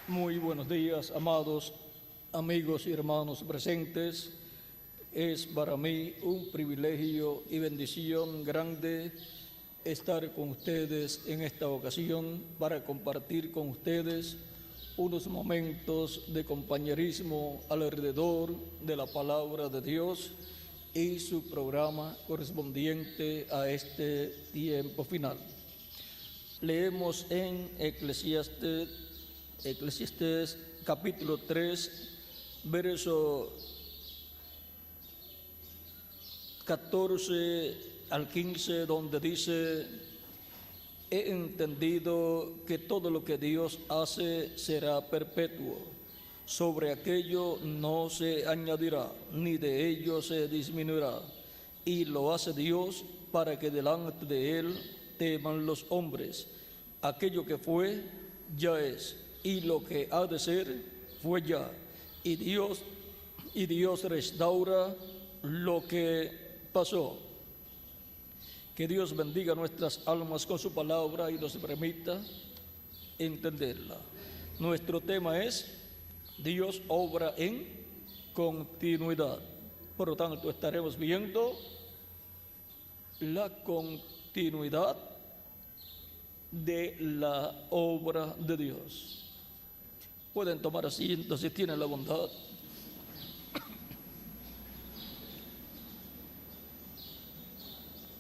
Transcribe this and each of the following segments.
Muy buenos días, amados amigos y hermanos presentes. Es para mí un privilegio y bendición grande estar con ustedes en esta ocasión para compartir con ustedes unos momentos de compañerismo alrededor de la palabra de Dios y su programa correspondiente a este tiempo final. Leemos en Eclesiastés capítulo 3, verso 14 al 15, donde dice: he entendido que todo lo que Dios hace será perpetuo, sobre aquello no se añadirá, ni de ello se disminuirá, y lo hace Dios para que delante de Él teman los hombres. Aquello que fue, ya es, y lo que ha de ser, fue ya, y Dios restaura lo que pasó. Que Dios bendiga nuestras almas con su palabra y nos permita entenderla. Nuestro tema es: Dios obra en continuidad. Por lo tanto, estaremos viendo la continuidad de la obra de Dios. Pueden tomar asiento si tienen la bondad.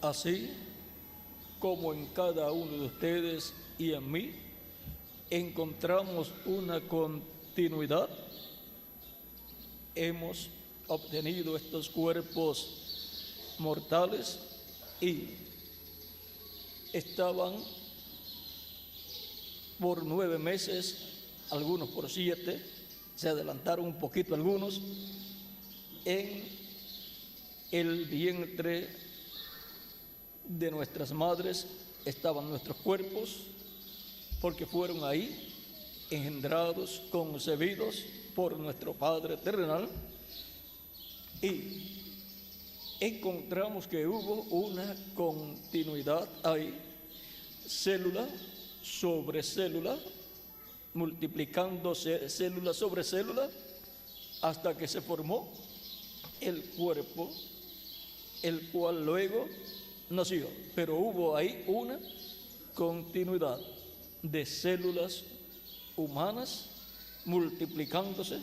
Así como en cada uno de ustedes y en mí encontramos una continuidad, hemos obtenido estos cuerpos mortales y estaban por 9 meses, algunos por 7, se adelantaron un poquito algunos, en el vientre de nuestras madres estaban nuestros cuerpos, porque fueron ahí engendrados, concebidos por nuestro Padre terrenal, y encontramos que hubo una continuidad ahí, célula sobre célula, multiplicándose célula sobre célula, hasta que se formó el cuerpo, el cual luego nació. Pero hubo ahí una continuidad de células humanas multiplicándose,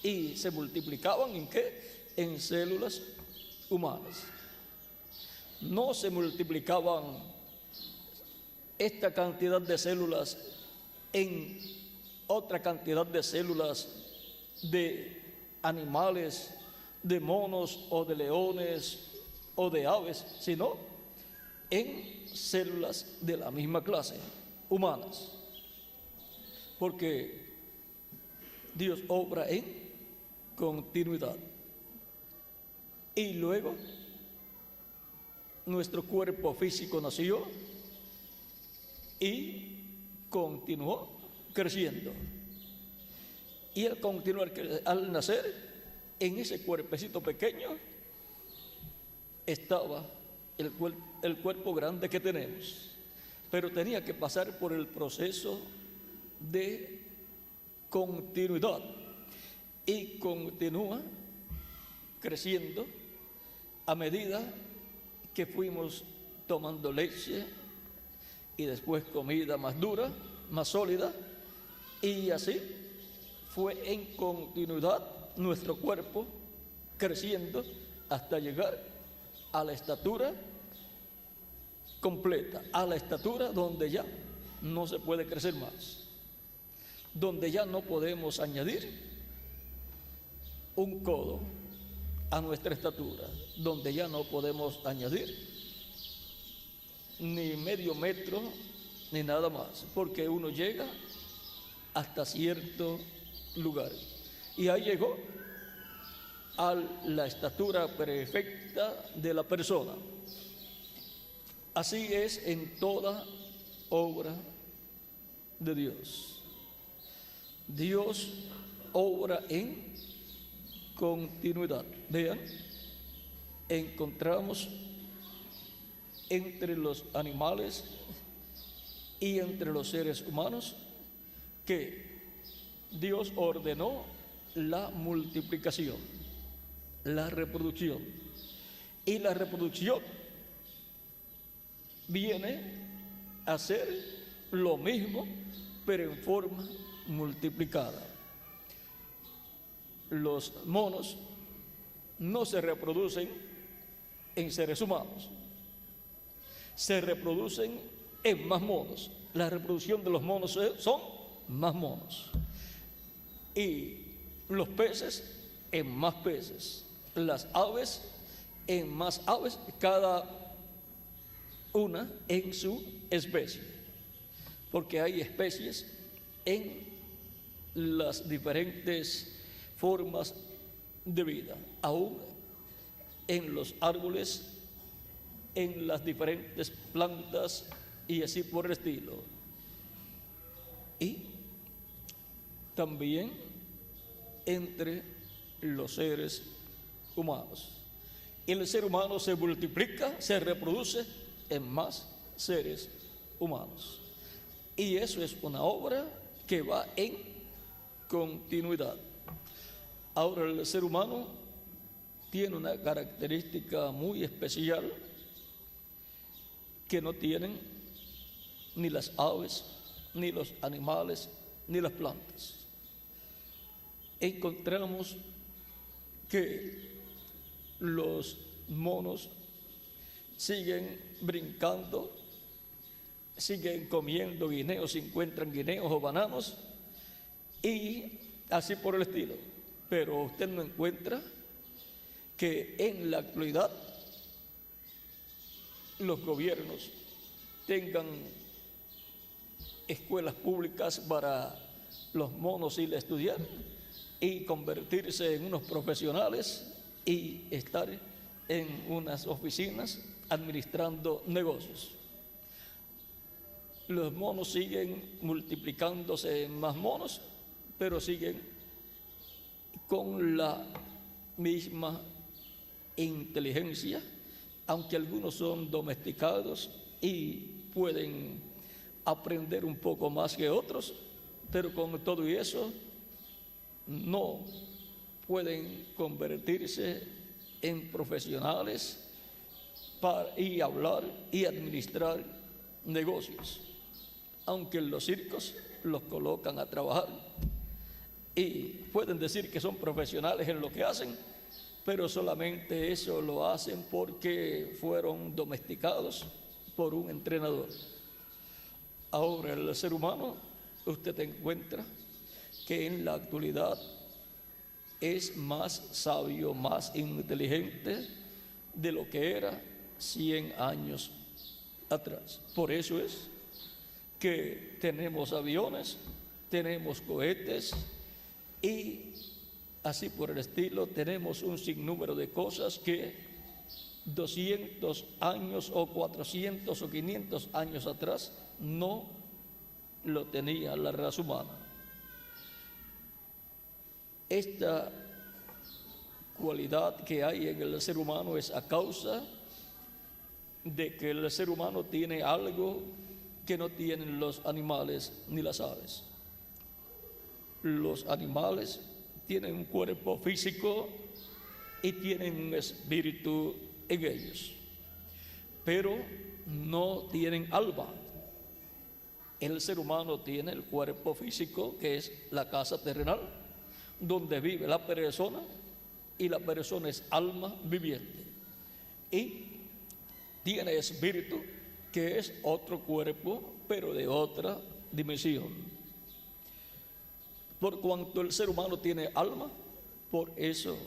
y se multiplicaban ¿en qué? En células humanas. No se multiplicaban esta cantidad de células en otra cantidad de células de animales, de monos o de leones o de aves, sino en células de la misma clase, humanas, porque Dios obra en continuidad. Y luego nuestro cuerpo físico nació y continuó creciendo. Y al continuar, al nacer, en ese cuerpecito pequeño estaba el cuerpo grande que tenemos, pero tenía que pasar por el proceso de continuidad, y continúa creciendo a medida que fuimos tomando leche y después comida más dura, más sólida, y así fue en continuidad nuestro cuerpo creciendo hasta llegar a la estatura completa, a la estatura donde ya no se puede crecer más, donde ya no podemos añadir un codo a nuestra estatura, donde ya no podemos añadir ni medio metro ni nada más, porque uno llega hasta cierto lugar, y ahí llegó a la estatura perfecta de la persona. Así es en toda obra de Dios. Dios obra en continuidad. Vean, encontramos entre los animales y entre los seres humanos que Dios ordenó la multiplicación, la reproducción. Y la reproducción viene a ser lo mismo, pero en forma multiplicada. Los monos no se reproducen en seres humanos, se reproducen en más monos. La reproducción de los monos son más monos. Y los peces en más peces, las aves en más aves, cada una en su especie, porque hay especies en las diferentes formas de vida, aún en los árboles, en las diferentes plantas y así por el estilo. Y también entre los seres humanos. El ser humano se multiplica, se reproduce en más seres humanos. Y eso es una obra que va en continuidad. Ahora, el ser humano tiene una característica muy especial que no tienen ni las aves, ni los animales, ni las plantas. Encontramos que los monos siguen brincando, siguen comiendo guineos, si encuentran guineos o bananos, y así por el estilo. Pero usted no encuentra que en la actualidad los gobiernos tengan escuelas públicas para los monos ir a estudiar y convertirse en unos profesionales y estar en unas oficinas administrando negocios. Los monos siguen multiplicándose en más monos, pero siguen con la misma inteligencia, aunque algunos son domesticados y pueden aprender un poco más que otros, pero con todo y eso no pueden convertirse en profesionales y hablar y administrar negocios, aunque en los circos los colocan a trabajar y pueden decir que son profesionales en lo que hacen, pero solamente eso lo hacen porque fueron domesticados por un entrenador. Ahora, el ser humano, usted encuentra que en la actualidad es más sabio, más inteligente de lo que era 100 años atrás. Por eso es que tenemos aviones, tenemos cohetes y así por el estilo tenemos un sinnúmero de cosas que 200 años o 400 o 500 años atrás no lo tenía la raza humana. Esta cualidad que hay en el ser humano es a causa de que el ser humano tiene algo que no tienen los animales ni las aves. Los animales tienen un cuerpo físico y tienen un espíritu en ellos, pero no tienen alma. El ser humano tiene el cuerpo físico, que es la casa terrenal, donde vive la persona, y la persona es alma viviente. Y tiene espíritu, que es otro cuerpo, pero de otra dimensión. Por cuanto el ser humano tiene alma, por eso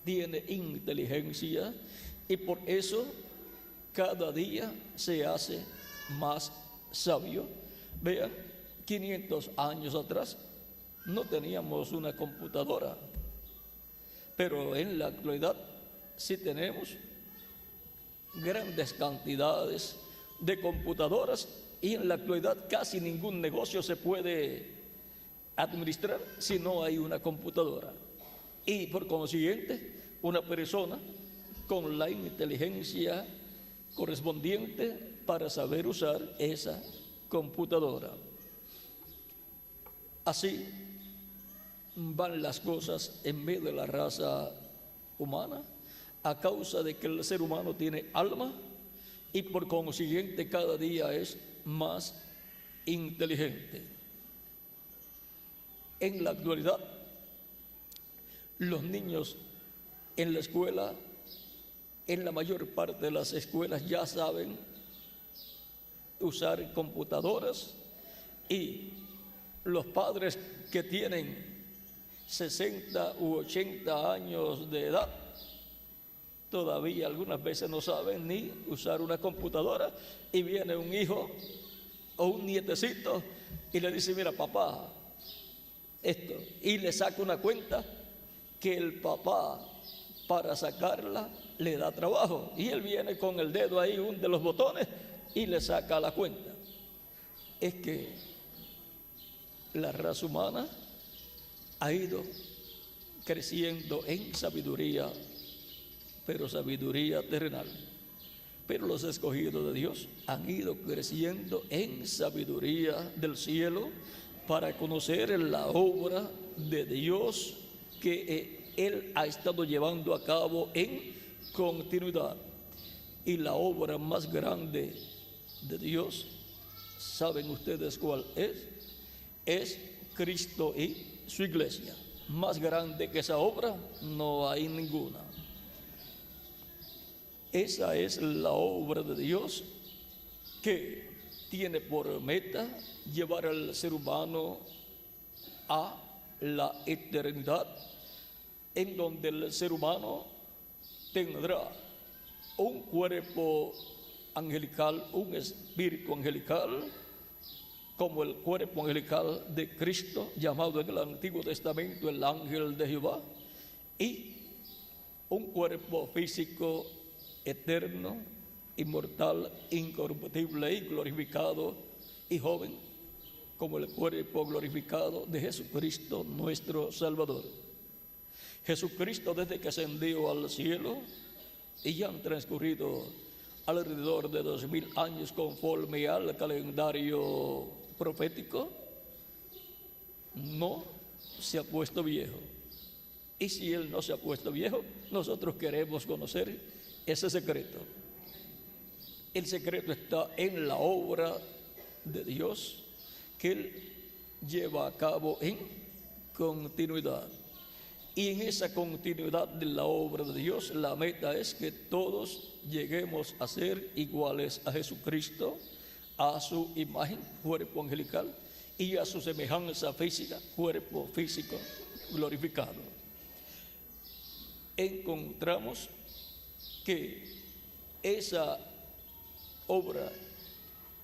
tiene inteligencia y por eso cada día se hace más sabio. Vean, 500 años atrás no teníamos una computadora, pero en la actualidad sí tenemos grandes cantidades de computadoras y en la actualidad casi ningún negocio se puede administrar si no hay una computadora. Y por consiguiente, una persona con la inteligencia correspondiente para saber usar esa computadora. Así van las cosas en medio de la raza humana, a causa de que el ser humano tiene alma y por consiguiente cada día es más inteligente. En la actualidad, los niños en la escuela, en la mayor parte de las escuelas, ya saben usar computadoras, y los padres que tienen 60 u 80 años de edad todavía algunas veces no saben ni usar una computadora, y viene un hijo o un nietecito y le dice: mira papá, esto, y le saca una cuenta que el papá, para sacarla, le da trabajo, y él viene con el dedo ahí, hunde los botones y le saca la cuenta. Es que la raza humana ha ido creciendo en sabiduría, pero sabiduría terrenal. Pero los escogidos de Dios han ido creciendo en sabiduría del cielo para conocer la obra de Dios que Él ha estado llevando a cabo en continuidad. Y la obra más grande de Dios, ¿saben ustedes cuál es? Es Cristo y su iglesia. Más grande que esa obra no hay ninguna. Esa es la obra de Dios, que tiene por meta llevar al ser humano a la eternidad, en donde el ser humano tendrá un cuerpo angelical, un espíritu angelical, como el cuerpo angelical de Cristo, llamado en el Antiguo Testamento el ángel de Jehová, y un cuerpo físico eterno, inmortal, incorruptible y glorificado y joven, como el cuerpo glorificado de Jesucristo nuestro Salvador. Jesucristo, desde que ascendió al cielo, y ya han transcurrido alrededor de 2000 años conforme al calendario profético, no se ha puesto viejo. Y si Él no se ha puesto viejo, nosotros queremos conocer ese secreto. El secreto está en la obra de Dios que Él lleva a cabo en continuidad. Y en esa continuidad de la obra de Dios, la meta es que todos lleguemos a ser iguales a Jesucristo, a su imagen, cuerpo angelical, y a su semejanza física, cuerpo físico glorificado. Encontramos que esa obra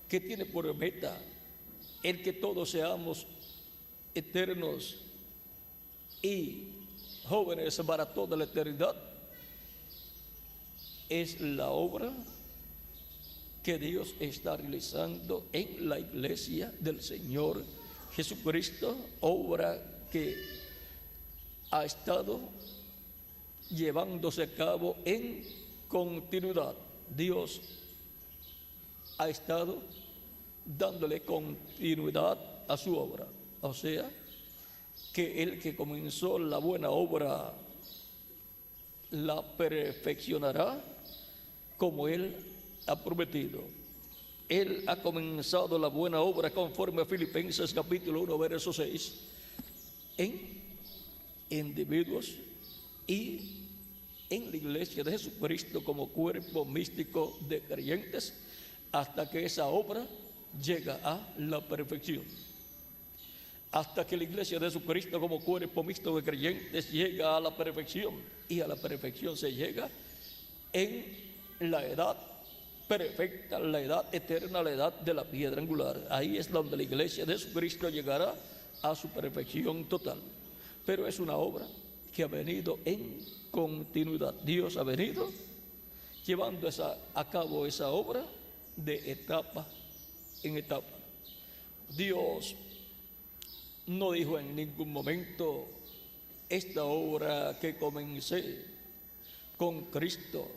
que tiene por meta el que todos seamos eternos y jóvenes para toda la eternidad, es la obra que Dios está realizando en la iglesia del Señor Jesucristo, obra que ha estado llevándose a cabo en continuidad. Dios ha estado dándole continuidad a su obra, o sea, que el que comenzó la buena obra la perfeccionará como Él ha prometido. Él ha comenzado la buena obra conforme a Filipenses capítulo 1 verso 6 en individuos y en la iglesia de Jesucristo como cuerpo místico de creyentes, hasta que esa obra llega a la perfección. Hasta que la iglesia de Jesucristo como cuerpo mixto de creyentes llega a la perfección, y a la perfección se llega en la edad perfecta, la edad eterna, la edad de la piedra angular. Ahí es donde la iglesia de Jesucristo llegará a su perfección total. Pero es una obra que ha venido en continuidad. Dios ha venido llevando a cabo esa obra de etapa en etapa. Dios no dijo en ningún momento: esta obra que comencé con Cristo,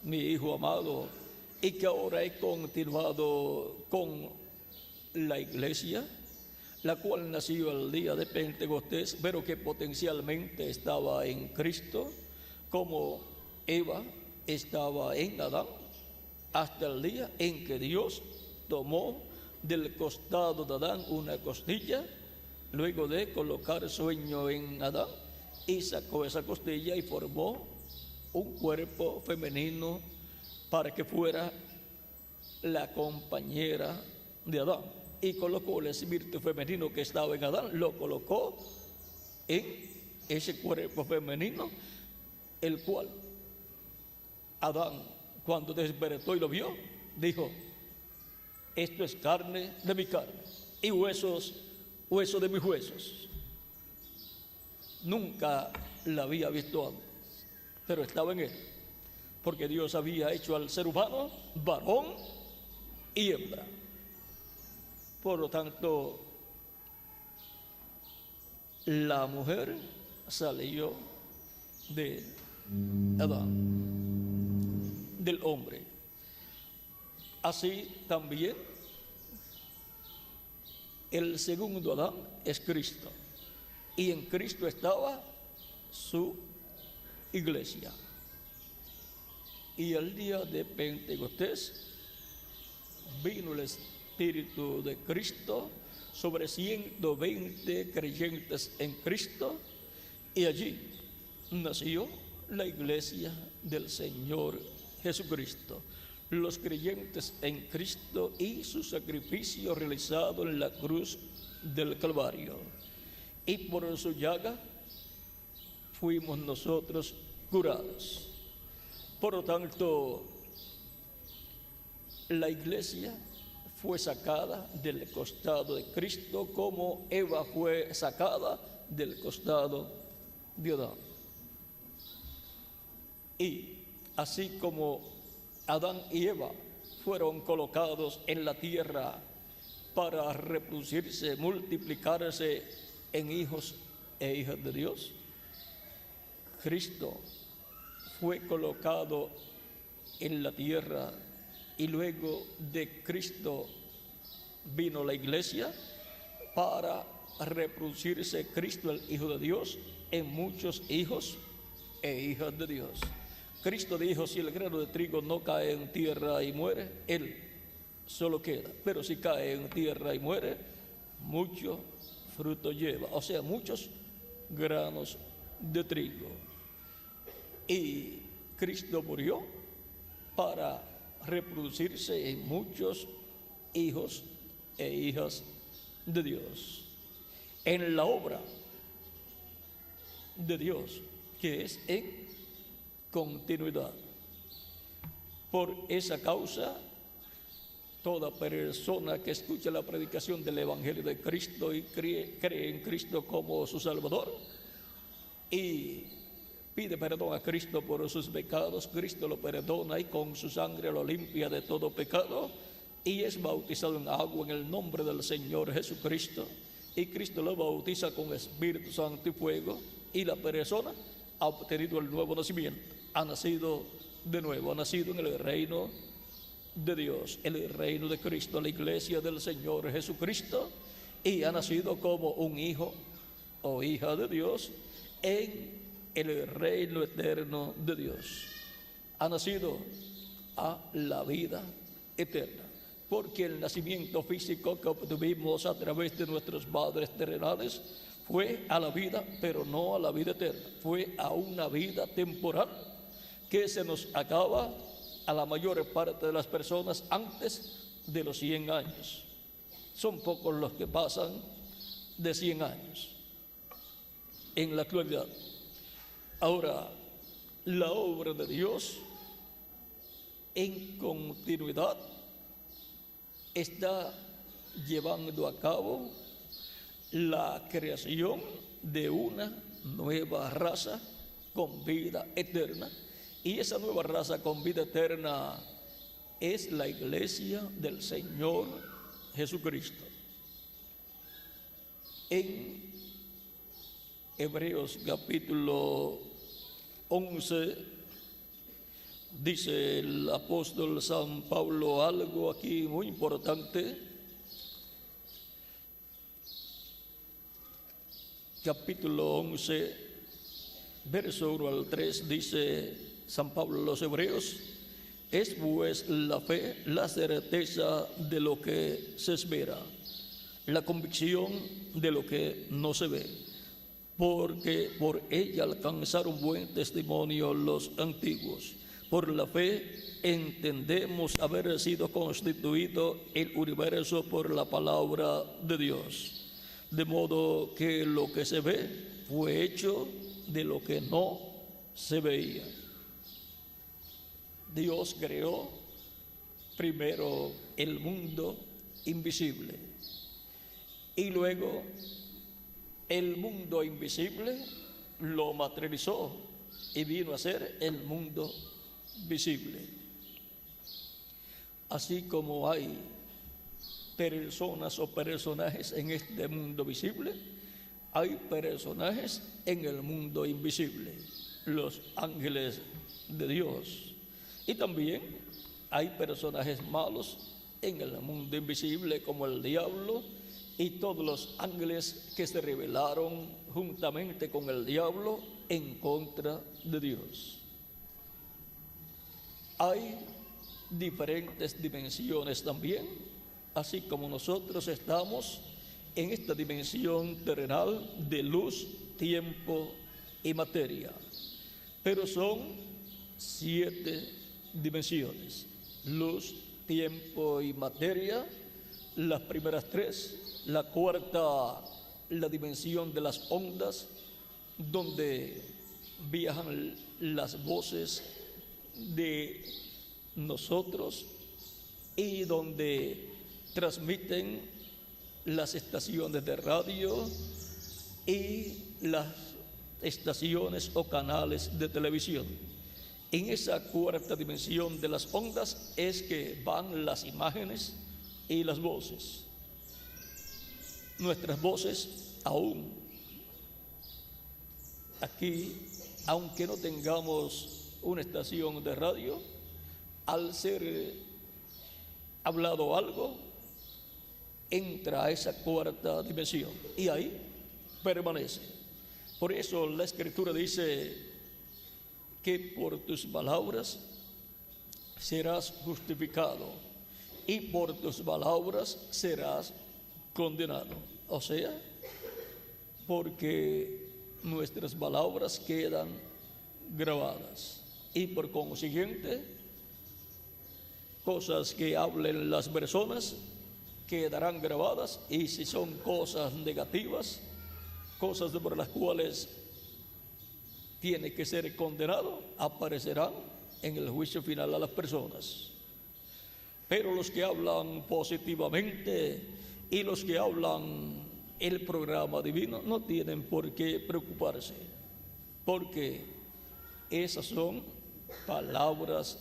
mi Hijo amado, y que ahora he continuado con la iglesia, la cual nació el día de Pentecostés, pero que potencialmente estaba en Cristo, como Eva estaba en Adán, hasta el día en que Dios tomó del costado de Adán una costilla, luego de colocar sueño en Adán, y sacó esa costilla y formó un cuerpo femenino para que fuera la compañera de Adán. Y colocó el espíritu femenino que estaba en Adán, lo colocó en ese cuerpo femenino, el cual Adán, cuando despertó y lo vio, dijo: esto es carne de mi carne y huesos de mis huesos. Nunca la había visto antes, pero estaba en él, porque Dios había hecho al ser humano varón y hembra. Por lo tanto, la mujer salió de Adán, del hombre. Así también el segundo Adán es Cristo, y en Cristo estaba su iglesia. Y el día de Pentecostés vino el Espíritu de Cristo sobre 120 creyentes en Cristo, y allí nació la iglesia del Señor Jesucristo, los creyentes en Cristo y su sacrificio realizado en la cruz del Calvario. Y por su llaga fuimos nosotros curados. Por lo tanto, la iglesia fue sacada del costado de Cristo, como Eva fue sacada del costado de Adán. Y así como Adán y Eva fueron colocados en la tierra para reproducirse, multiplicarse en hijos e hijas de Dios, Cristo fue colocado en la tierra, y luego de Cristo vino la iglesia para reproducirse Cristo, el Hijo de Dios, en muchos hijos e hijas de Dios. Cristo dijo: si el grano de trigo no cae en tierra y muere, él solo queda, pero si cae en tierra y muere, mucho fruto lleva, o sea, muchos granos de trigo. Y Cristo murió para reproducirse en muchos hijos e hijas de Dios, en la obra de Dios, que es en continuidad. Por esa causa, toda persona que escucha la predicación del Evangelio de Cristo y cree en Cristo como su Salvador y pide perdón a Cristo por sus pecados, Cristo lo perdona y con su sangre lo limpia de todo pecado, y es bautizado en agua en el nombre del Señor Jesucristo, y Cristo lo bautiza con Espíritu Santo y fuego, y la persona ha obtenido el nuevo nacimiento, ha nacido de nuevo, ha nacido en el reino de Dios, en el reino de Cristo, la iglesia del Señor Jesucristo, y ha nacido como un hijo o hija de Dios en el reino eterno de Dios. Ha nacido a la vida eterna, porque el nacimiento físico que obtuvimos a través de nuestros padres terrenales fue a la vida, pero no a la vida eterna, fue a una vida temporal que se nos acaba a la mayor parte de las personas antes de los 100 años. Son pocos los que pasan de 100 años en la actualidad. Ahora, la obra de Dios en continuidad está llevando a cabo la creación de una nueva raza con vida eterna, y esa nueva raza con vida eterna es la iglesia del Señor Jesucristo. En Hebreos capítulo 11 dice el apóstol San Pablo algo aquí muy importante. capítulo 11, verso 1 al 3, dice San Pablo a los Hebreos: es pues la fe, la certeza de lo que se espera, la convicción de lo que no se ve, porque por ella alcanzaron buen testimonio los antiguos. Por la fe entendemos haber sido constituido el universo por la palabra de Dios, de modo que lo que se ve fue hecho de lo que no se veía. Dios creó primero el mundo invisible y luego el mundo invisible lo materializó y vino a ser el mundo visible. Así como hay personas o personajes en este mundo visible, hay personajes en el mundo invisible, los ángeles de Dios. Y también hay personajes malos en el mundo invisible, como el diablo y todos los ángeles que se rebelaron juntamente con el diablo en contra de Dios. Hay diferentes dimensiones también, así como nosotros estamos en esta dimensión terrenal de luz, tiempo y materia. Pero son 7 dimensiones: luz, tiempo y materia. Las primeras 3, la cuarta, la dimensión de las ondas, donde viajan las voces de nosotros y donde transmiten las estaciones de radio y las estaciones o canales de televisión. En esa cuarta dimensión de las ondas es que van las imágenes y las voces. Nuestras voces aún aquí, aunque no tengamos una estación de radio, al ser hablado algo, entra a esa cuarta dimensión y ahí permanece. Por eso la Escritura dice que por tus palabras serás justificado y por tus palabras serás condenado. O sea, porque nuestras palabras quedan grabadas y por consiguiente cosas que hablen las personas quedarán grabadas, y si son cosas negativas, cosas por las cuales tiene que ser condenado, aparecerán en el juicio final a las personas. Pero los que hablan positivamente y los que hablan el programa divino no tienen por qué preocuparse, porque esas son palabras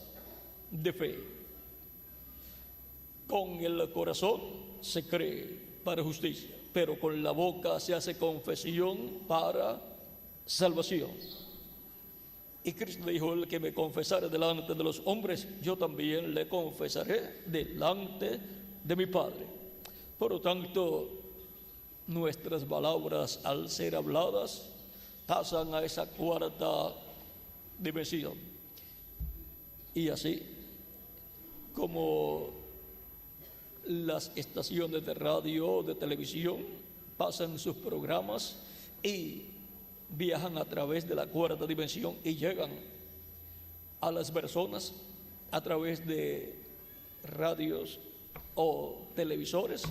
de fe. Con el corazón se cree para justicia, pero con la boca se hace confesión para salvación. Y Cristo dijo: el que me confesare delante de los hombres, yo también le confesaré delante de mi Padre. Por lo tanto, nuestras palabras, al ser habladas, pasan a esa cuarta dimensión. Y así como las estaciones de radio, de televisión, pasan sus programas y viajan a través de la cuarta dimensión y llegan a las personas a través de radios o televisores.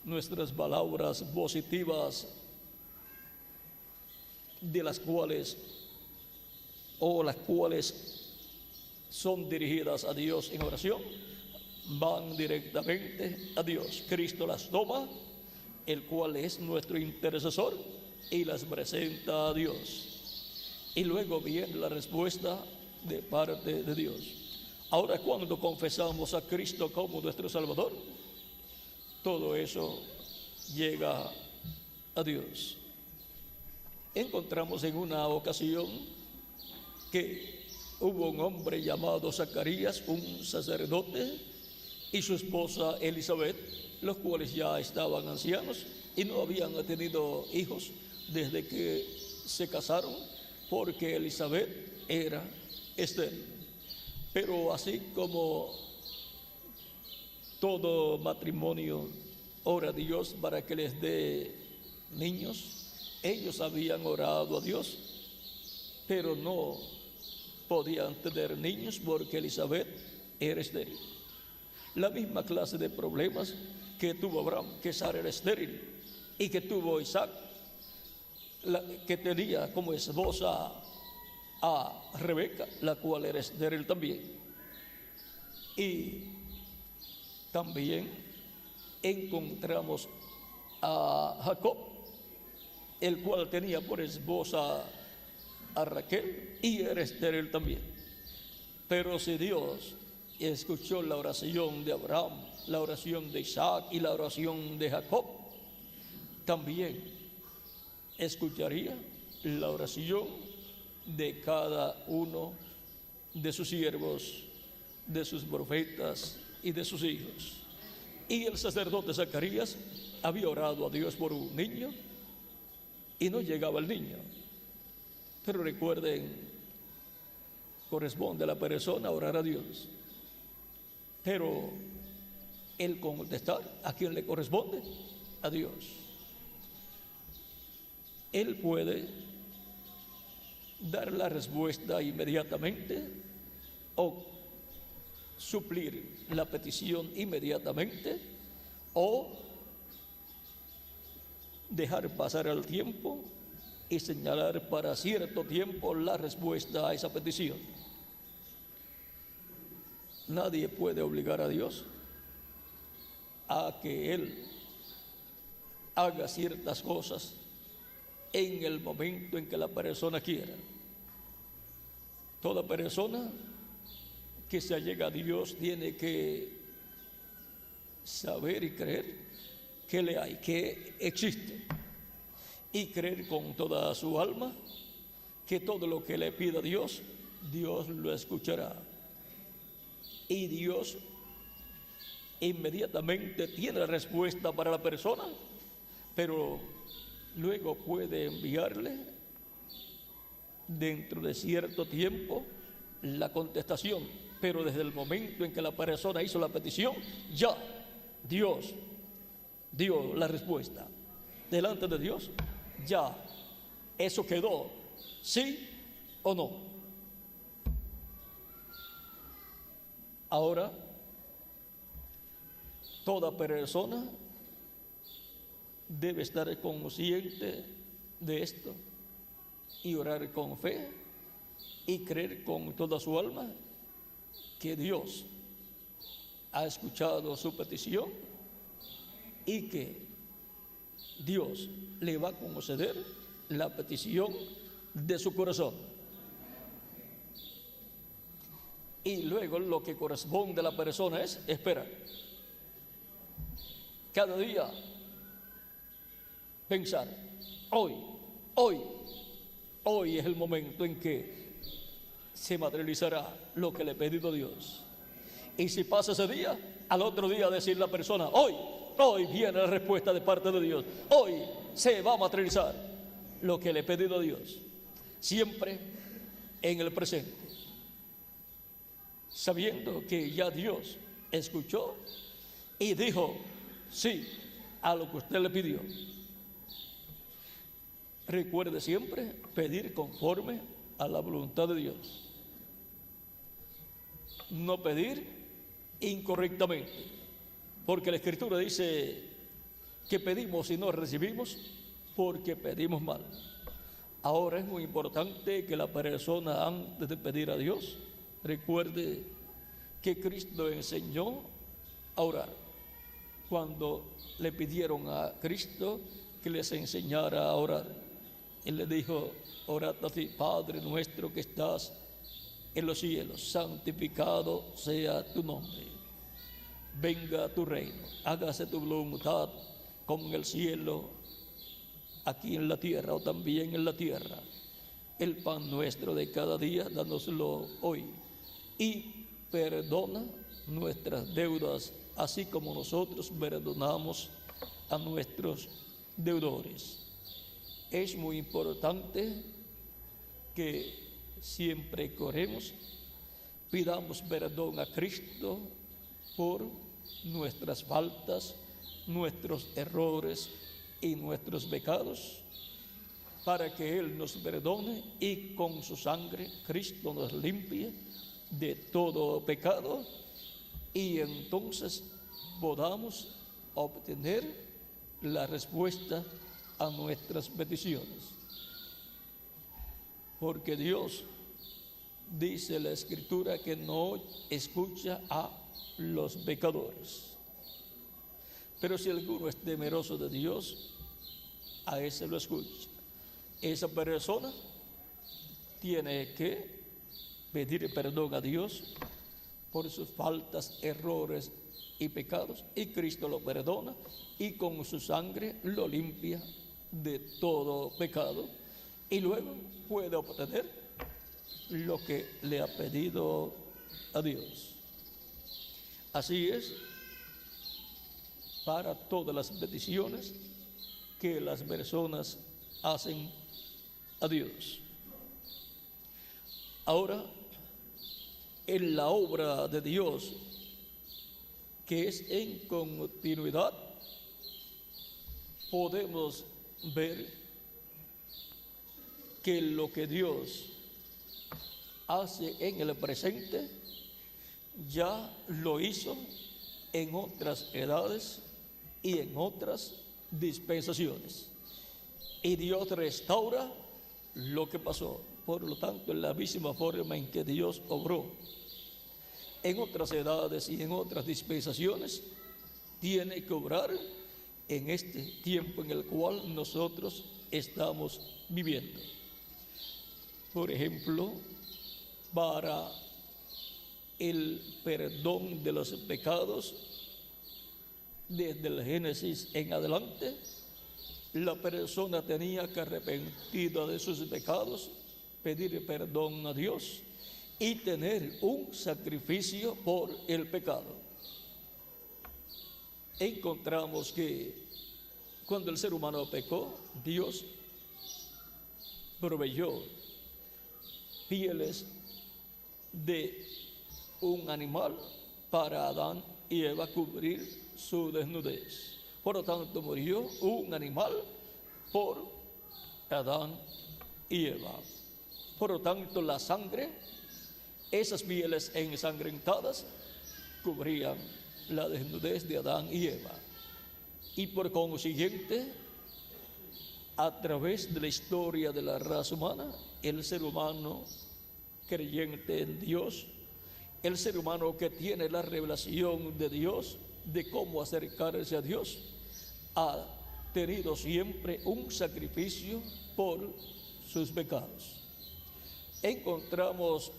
Nuestras palabras positivas, de las cuales son dirigidas a Dios en oración, van directamente a Dios. Cristo las toma, el cual es nuestro intercesor, y las presenta a Dios. Y luego viene la respuesta de parte de Dios. Ahora, cuando confesamos a Cristo como nuestro Salvador, todo eso llega a Dios. Encontramos en una ocasión que hubo un hombre llamado Zacarías, un sacerdote, y su esposa Elizabeth, los cuales ya estaban ancianos y no habían tenido hijos, desde que se casaron, porque Elizabeth era estéril. Pero así como todo matrimonio ora a Dios para que les dé niños, ellos habían orado a Dios, pero no podían tener niños porque Elizabeth era estéril. La misma clase de problemas que tuvo Abraham, que Sara era estéril, y que tuvo Isaac, que tenía como esposa a Rebeca, la cual era estéril también. Y también encontramos a Jacob, el cual tenía por esposa a Raquel y era estéril también. Pero si Dios escuchó la oración de Abraham, la oración de Isaac y la oración de Jacob, también escucharía la oración de cada uno de sus siervos, de sus profetas y de sus hijos. Y el sacerdote Zacarías había orado a Dios por un niño y no llegaba el niño. Pero recuerden, corresponde a la persona orar a Dios. Pero el contestar, ¿a quién le corresponde? A Dios. Él puede dar la respuesta inmediatamente o suplir la petición inmediatamente o dejar pasar el tiempo y señalar para cierto tiempo la respuesta a esa petición. Nadie puede obligar a Dios a que Él haga ciertas cosas en el momento en que la persona quiera. Toda persona que se allega a Dios tiene que saber y creer que le hay, que existe, y creer con toda su alma que todo lo que le pida a Dios, Dios lo escuchará. Y Dios inmediatamente tiene la respuesta para la persona, pero luego puede enviarle dentro de cierto tiempo la contestación. Pero desde el momento en que la persona hizo la petición, ya Dios dio la respuesta. Delante de Dios, ya eso quedó, sí o no. Ahora, toda persona debe estar consciente de esto y orar con fe y creer con toda su alma que Dios ha escuchado su petición y que Dios le va a conceder la petición de su corazón. Y luego lo que corresponde a la persona es esperar. Cada día pensar, hoy es el momento en que se materializará lo que le he pedido a Dios. Y si pasa ese día, al otro día decir la persona, hoy viene la respuesta de parte de Dios. Hoy se va a materializar lo que le he pedido a Dios. Siempre en el presente, sabiendo que ya Dios escuchó y dijo sí a lo que usted le pidió. Recuerde siempre pedir conforme a la voluntad de Dios. No pedir incorrectamente, porque la Escritura dice que pedimos y no recibimos porque pedimos mal. Ahora es muy importante que la persona, antes de pedir a Dios, recuerde que Cristo enseñó a orar. Cuando le pidieron a Cristo que les enseñara a orar, Él le dijo, orad así: Padre nuestro que estás en los cielos, santificado sea tu nombre. Venga tu reino, hágase tu voluntad como en el cielo, aquí en la tierra o también en la tierra. El pan nuestro de cada día, dánoslo hoy. Y perdona nuestras deudas, así como nosotros perdonamos a nuestros deudores. es muy importante que siempre que oremos pidamos perdón a Cristo por nuestras faltas, nuestros errores y nuestros pecados, para que Él nos perdone y con su sangre Cristo nos limpie de todo pecado y entonces podamos obtener la respuesta a nuestras peticiones. Porque Dios, dice la Escritura, que no escucha a los pecadores. Pero si alguno es temeroso de Dios, a ese lo escucha. Esa persona tiene que pedir perdón a Dios por sus faltas, errores y pecados, y Cristo lo perdona y con su sangre lo limpia de todo pecado, y luego puede obtener lo que le ha pedido a Dios. Así es para todas las peticiones que las personas hacen a Dios. Ahora, en la obra de Dios, que es en continuidad, podemos ver que lo que Dios hace en el presente ya lo hizo en otras edades y en otras dispensaciones, y Dios restaura lo que pasó. Por lo tanto, en la misma forma en que Dios obró en otras edades y en otras dispensaciones, tiene que obrar en este tiempo en el cual nosotros estamos viviendo. Por ejemplo, para el perdón de los pecados, desde el Génesis en adelante, la persona tenía que, arrepentida de sus pecados, pedir perdón a Dios y tener un sacrificio por el pecado. Encontramos que cuando el ser humano pecó, Dios proveyó pieles de un animal para Adán y Eva cubrir su desnudez. Por lo tanto, murió un animal por Adán y Eva. Por lo tanto, la sangre, esas pieles ensangrentadas, cubrían la desnudez de Adán y Eva. Y por consiguiente, a través de la historia de la raza humana, el ser humano creyente en Dios, el ser humano que tiene la revelación de Dios, de cómo acercarse a Dios, ha tenido siempre un sacrificio por sus pecados. Encontramos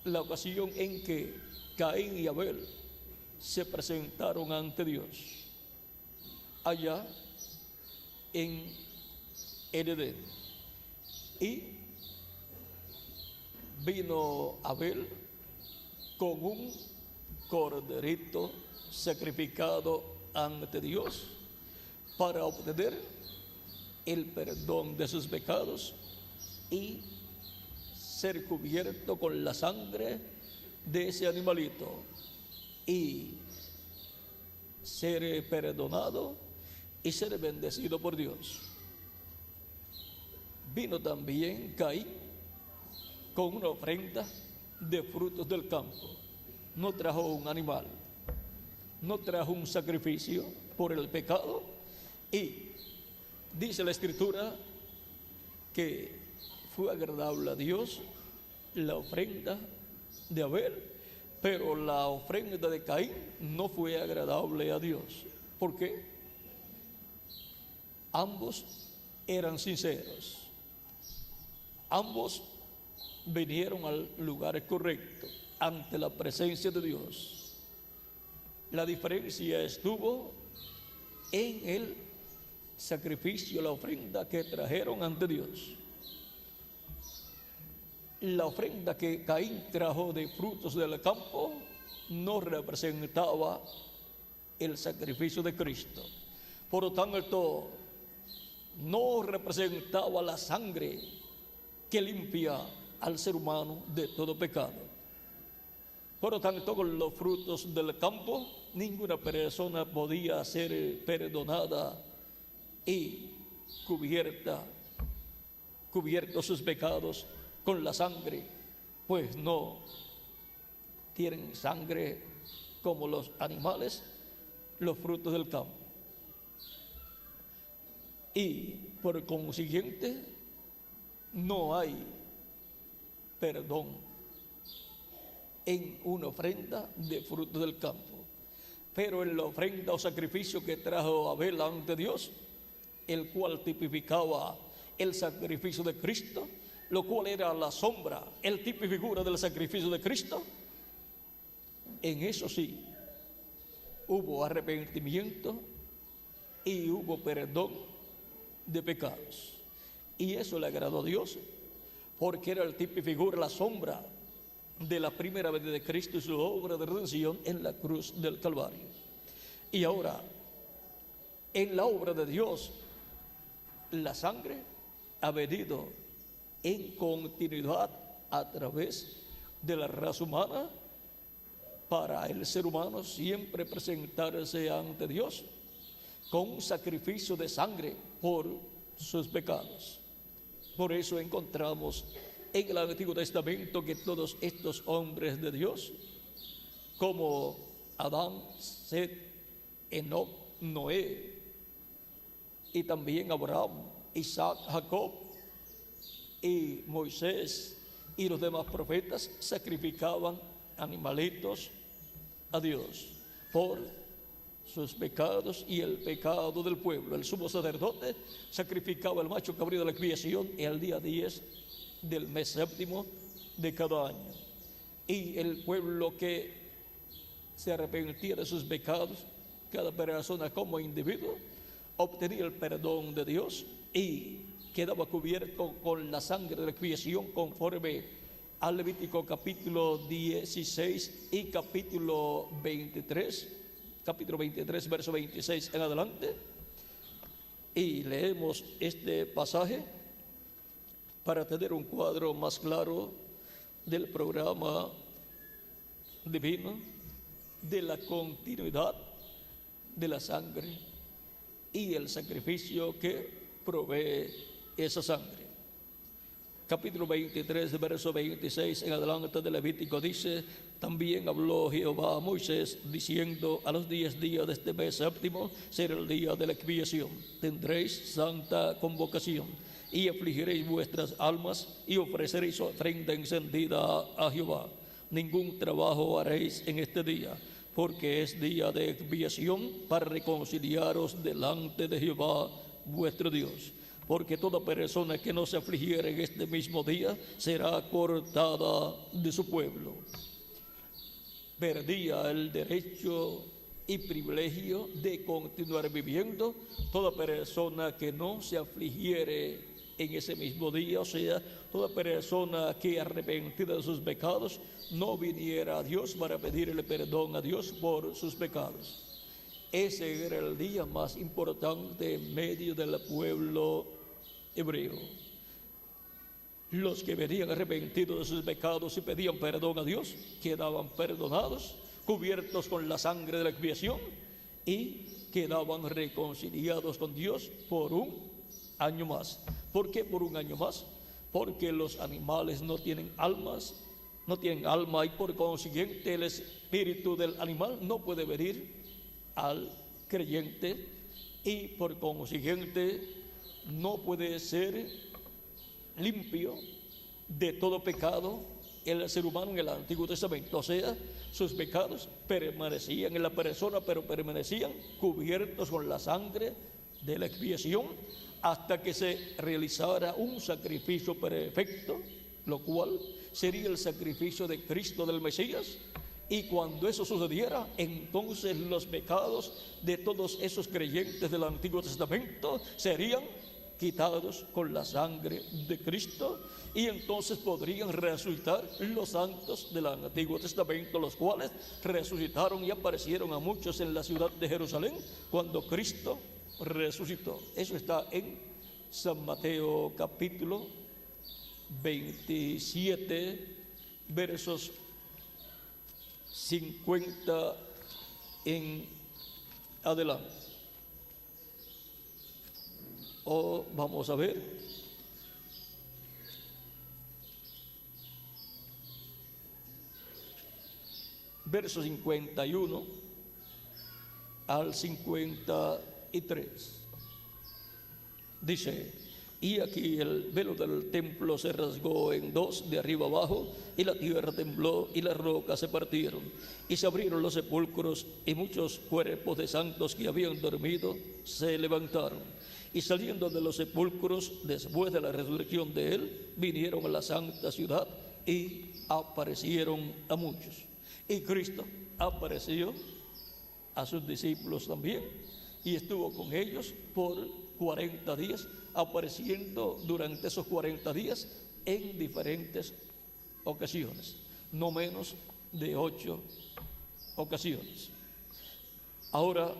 la ocasión en que Caín y Abel se presentaron ante Dios, allá en el Edén, y vino Abel con un corderito sacrificado ante Dios para obtener el perdón de sus pecados y ser cubierto con la sangre de ese animalito y ser perdonado y ser bendecido por Dios. Vino también Caín con una ofrenda de frutos del campo. No trajo un animal, no trajo un sacrificio por el pecado, y dice la Escritura que fue agradable a Dios la ofrenda de Abel, pero la ofrenda de Caín no fue agradable a Dios. ¿Por qué? Ambos eran sinceros, ambos vinieron al lugar correcto, ante la presencia de Dios. La diferencia estuvo en el sacrificio, la ofrenda que trajeron ante Dios. La ofrenda que Caín trajo de frutos del campo no representaba el sacrificio de Cristo. Por lo tanto, no representaba la sangre que limpia al ser humano de todo pecado. Por lo tanto, con los frutos del campo, ninguna persona podía ser perdonada y cubiertos sus pecados con la sangre, pues no tienen sangre como los animales, los frutos del campo. Y por consiguiente, no hay perdón en una ofrenda de frutos del campo. Pero en la ofrenda o sacrificio que trajo Abel ante Dios, el cual tipificaba el sacrificio de Cristo, lo cual era la sombra, el tipo y figura del sacrificio de Cristo, en eso sí hubo arrepentimiento y hubo perdón de pecados. Y eso le agradó a Dios, porque era el tipo y figura, la sombra de la primera venida de Cristo y su obra de redención en la cruz del Calvario. Y ahora, en la obra de Dios, la sangre ha venido en continuidad a través de la raza humana para el ser humano siempre presentarse ante Dios con un sacrificio de sangre por sus pecados. Por eso encontramos en el Antiguo Testamento que todos estos hombres de Dios, como Adán, Set, Enoc, Noé, y también Abraham, Isaac, Jacob y Moisés y los demás profetas, sacrificaban animalitos a Dios por sus pecados y el pecado del pueblo. El sumo sacerdote sacrificaba el macho cabrío de la expiación el día 10 del mes séptimo de cada año. Y el pueblo que se arrepentía de sus pecados, cada persona como individuo, obtenía el perdón de Dios y quedaba cubierto con la sangre de la expiación, conforme al Levítico capítulo 16 y capítulo 23, verso 26 en adelante. Y leemos este pasaje para tener un cuadro más claro del programa divino, de la continuidad de la sangre y el sacrificio que provee esa sangre. Capítulo 23, verso 26 en adelante de Levítico dice: también habló Jehová a Moisés diciendo: a los 10 días de este mes séptimo será el día de la expiación, tendréis santa convocación y afligiréis vuestras almas y ofreceréis ofrenda encendida a Jehová. Ningún trabajo haréis en este día, porque es día de expiación para reconciliaros delante de Jehová vuestro Dios. Porque toda persona que no se afligiere en este mismo día será cortada de su pueblo. Perdía el derecho y privilegio de continuar viviendo toda persona que no se afligiere en ese mismo día, o sea, toda persona que arrepentida de sus pecados no viniera a Dios para pedirle perdón a Dios por sus pecados. Ese era el día más importante en medio del pueblo hebreo. Los que venían arrepentidos de sus pecados y pedían perdón a Dios quedaban perdonados, cubiertos con la sangre de la expiación, y quedaban reconciliados con Dios por un año más. ¿Por qué por un año más? Porque los animales no tienen alma, y por consiguiente el espíritu del animal no puede venir al creyente, y por consiguiente no puede ser limpio de todo pecado el ser humano en el Antiguo Testamento. O sea, sus pecados permanecían en la persona, pero permanecían cubiertos con la sangre de la expiación hasta que se realizara un sacrificio perfecto, lo cual sería el sacrificio de Cristo, del Mesías. Y cuando eso sucediera, entonces los pecados de todos esos creyentes del Antiguo Testamento serían quitados con la sangre de Cristo, y entonces podrían resucitar los santos del Antiguo Testamento, los cuales resucitaron y aparecieron a muchos en la ciudad de Jerusalén cuando Cristo resucitó. Eso está en San Mateo capítulo 27, versos 50 en adelante. O vamos a ver. Verso 51 al 53. Dice: y aquí el velo del templo se rasgó en dos de arriba abajo, y la tierra tembló y las rocas se partieron, y se abrieron los sepulcros, y muchos cuerpos de santos que habían dormido se levantaron. Y saliendo de los sepulcros, después de la resurrección de él, vinieron a la santa ciudad y aparecieron a muchos. Y Cristo apareció a sus discípulos también, y estuvo con ellos por 40 días, apareciendo durante esos 40 días en diferentes ocasiones, no menos de 8 ocasiones. Ahora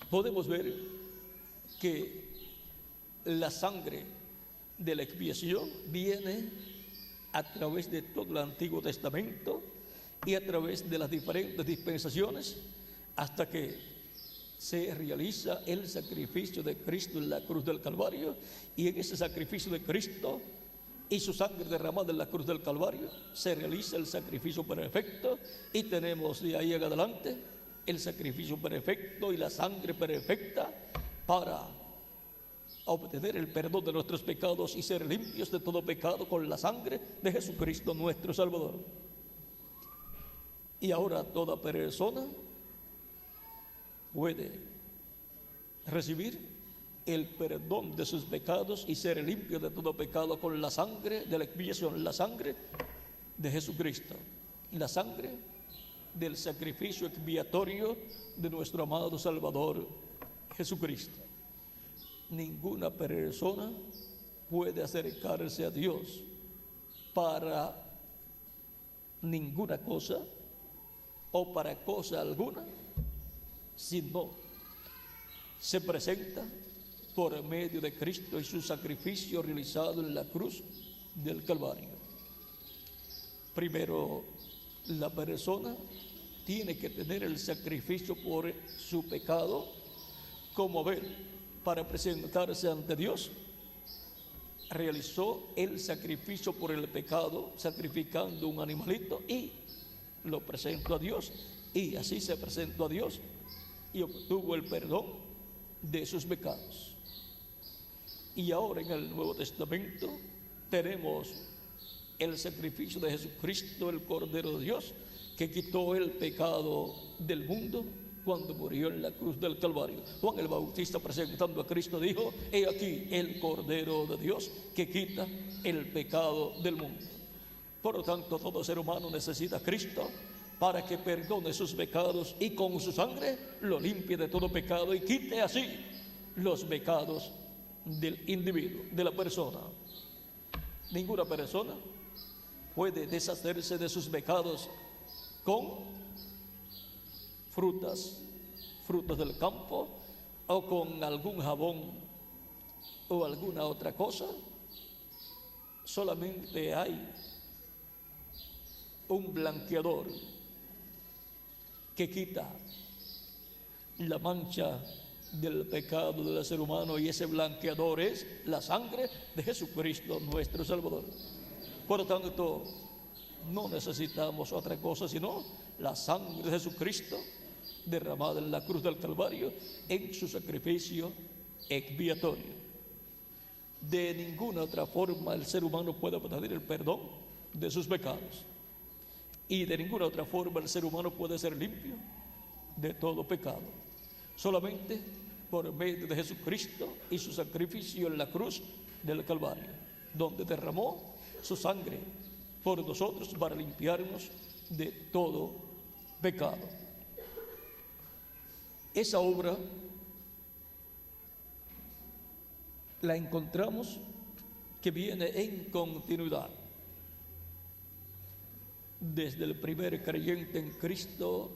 podemos ver que la sangre de la expiación viene a través de todo el Antiguo Testamento y a través de las diferentes dispensaciones hasta que se realiza el sacrificio de Cristo en la cruz del Calvario, y en ese sacrificio de Cristo y su sangre derramada en la cruz del Calvario se realiza el sacrificio perfecto, y tenemos de ahí en adelante el sacrificio perfecto y la sangre perfecta para obtener el perdón de nuestros pecados y ser limpios de todo pecado con la sangre de Jesucristo nuestro Salvador. Y ahora toda persona puede recibir el perdón de sus pecados y ser limpio de todo pecado con la sangre de la expiación, la sangre de Jesucristo, la sangre del sacrificio expiatorio de nuestro amado Salvador Jesucristo. Ninguna persona puede acercarse a Dios para ninguna cosa o para cosa alguna si no se presenta por medio de Cristo y su sacrificio realizado en la cruz del Calvario. Primero, la persona tiene que tener el sacrificio por su pecado, como Abel, para presentarse ante Dios, realizó el sacrificio por el pecado, sacrificando un animalito y lo presentó a Dios, y así se presentó a Dios y obtuvo el perdón de sus pecados. Y ahora en el Nuevo Testamento tenemos el sacrificio de Jesucristo, el Cordero de Dios, que quitó el pecado del mundo cuando murió en la cruz del Calvario. Juan el Bautista, presentando a Cristo, dijo: he aquí el Cordero de Dios que quita el pecado del mundo. Por lo tanto, todo ser humano necesita a Cristo para que perdone sus pecados y con su sangre lo limpie de todo pecado y quite así los pecados del individuo, de la persona. Ninguna persona puede deshacerse de sus pecados con frutas del campo o con algún jabón o alguna otra cosa. Solamente hay un blanqueador que quita la mancha del pecado del ser humano, y ese blanqueador es la sangre de Jesucristo nuestro Salvador. Por lo tanto, no necesitamos otra cosa sino la sangre de Jesucristo derramada en la cruz del Calvario en su sacrificio expiatorio. De ninguna otra forma el ser humano puede obtener el perdón de sus pecados, y de ninguna otra forma el ser humano puede ser limpio de todo pecado. Solamente por medio de Jesucristo y su sacrificio en la cruz del Calvario, donde derramó su sangre por nosotros para limpiarnos de todo pecado. Esa obra la encontramos que viene en continuidad desde el primer creyente en Cristo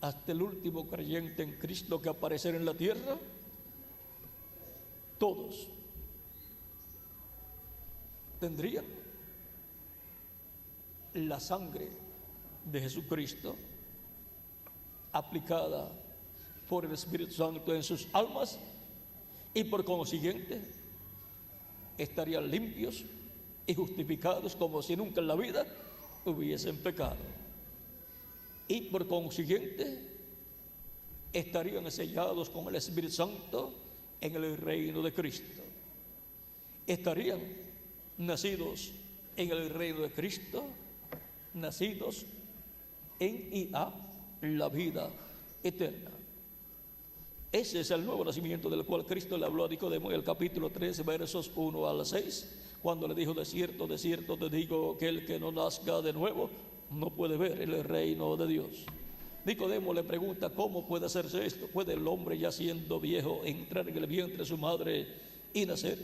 hasta el último creyente en Cristo que aparecerá en la tierra. todos tendrían la sangre de Jesucristo aplicada por el Espíritu Santo en sus almas y por consiguiente estarían limpios y justificados como si nunca en la vida hubiesen pecado. Y por consiguiente estarían sellados con el Espíritu Santo en el reino de Cristo. Estarían nacidos en el reino de Cristo, nacidos en y a la vida eterna. Ese es el nuevo nacimiento del cual Cristo le habló a Nicodemo en el capítulo 13, versos 1 al 6, cuando le dijo: de cierto te digo que el que no nazca de nuevo no puede ver el reino de Dios. Nicodemo le pregunta: ¿cómo puede hacerse esto? ¿Puede el hombre ya siendo viejo entrar en el vientre de su madre y nacer?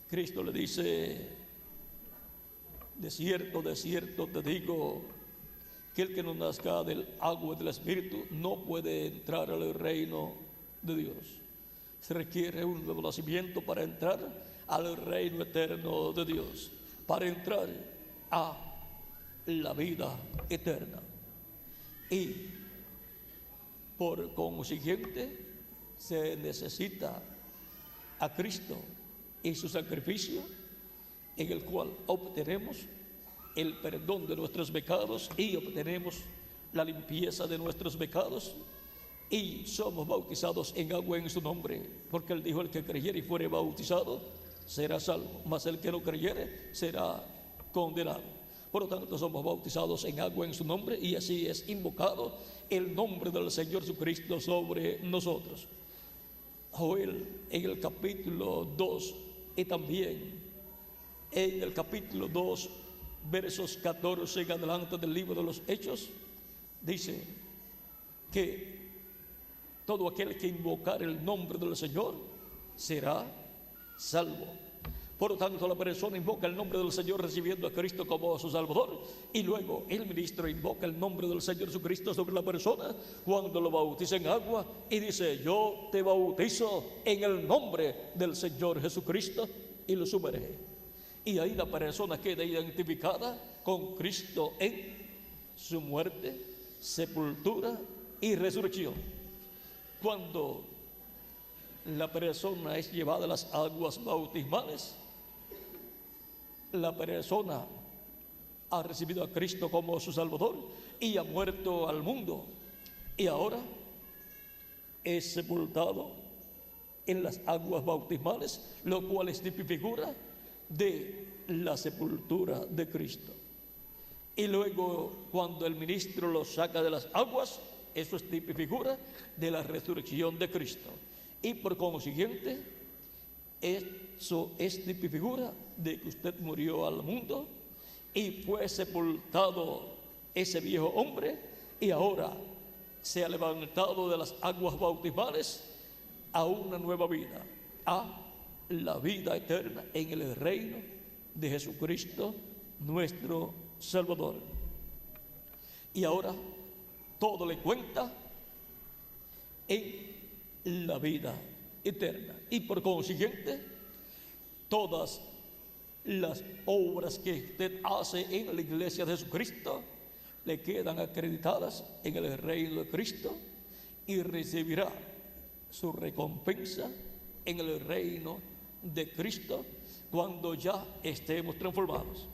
Cristo le dice: de cierto te digo que el que no nazca del agua y del Espíritu no puede entrar al reino de Dios. Se requiere un nuevo nacimiento para entrar al reino eterno de Dios, para entrar a la vida eterna. Y por consiguiente se necesita a Cristo y su sacrificio, en el cual obtenemos el perdón de nuestros pecados y obtenemos la limpieza de nuestros pecados y somos bautizados en agua en su nombre, porque él dijo: el que creyere y fuere bautizado será salvo, mas el que no creyere será condenado. Por lo tanto, somos bautizados en agua en su nombre y así es invocado el nombre del Señor Jesucristo sobre nosotros. Joel en el capítulo 2 y también en el capítulo 2, versos 14 en adelante del libro de los Hechos, dice que todo aquel que invocar el nombre del Señor será salvo. Por lo tanto, la persona invoca el nombre del Señor recibiendo a Cristo como su Salvador, y luego el ministro invoca el nombre del Señor Jesucristo sobre la persona cuando lo bautiza en agua y dice: yo te bautizo en el nombre del Señor Jesucristo, y lo sumerge. Y ahí la persona queda identificada con Cristo en su muerte, sepultura y resurrección. Cuando la persona es llevada a las aguas bautismales, la persona ha recibido a Cristo como su Salvador y ha muerto al mundo, y ahora es sepultado en las aguas bautismales, lo cual es figura de la sepultura de Cristo. Y luego, cuando el ministro lo saca de las aguas, eso es figura de la resurrección de Cristo. Y por consiguiente, eso es figura de que usted murió al mundo y fue sepultado ese viejo hombre, y ahora se ha levantado de las aguas bautismales a una nueva vida, a la vida eterna en el reino de Jesucristo, nuestro Salvador. Y ahora todo le cuenta en la vida eterna, y por consiguiente todas las obras que usted hace en la iglesia de Jesucristo le quedan acreditadas en el reino de Cristo, y recibirá su recompensa en el reino de Cristo cuando ya estemos transformados.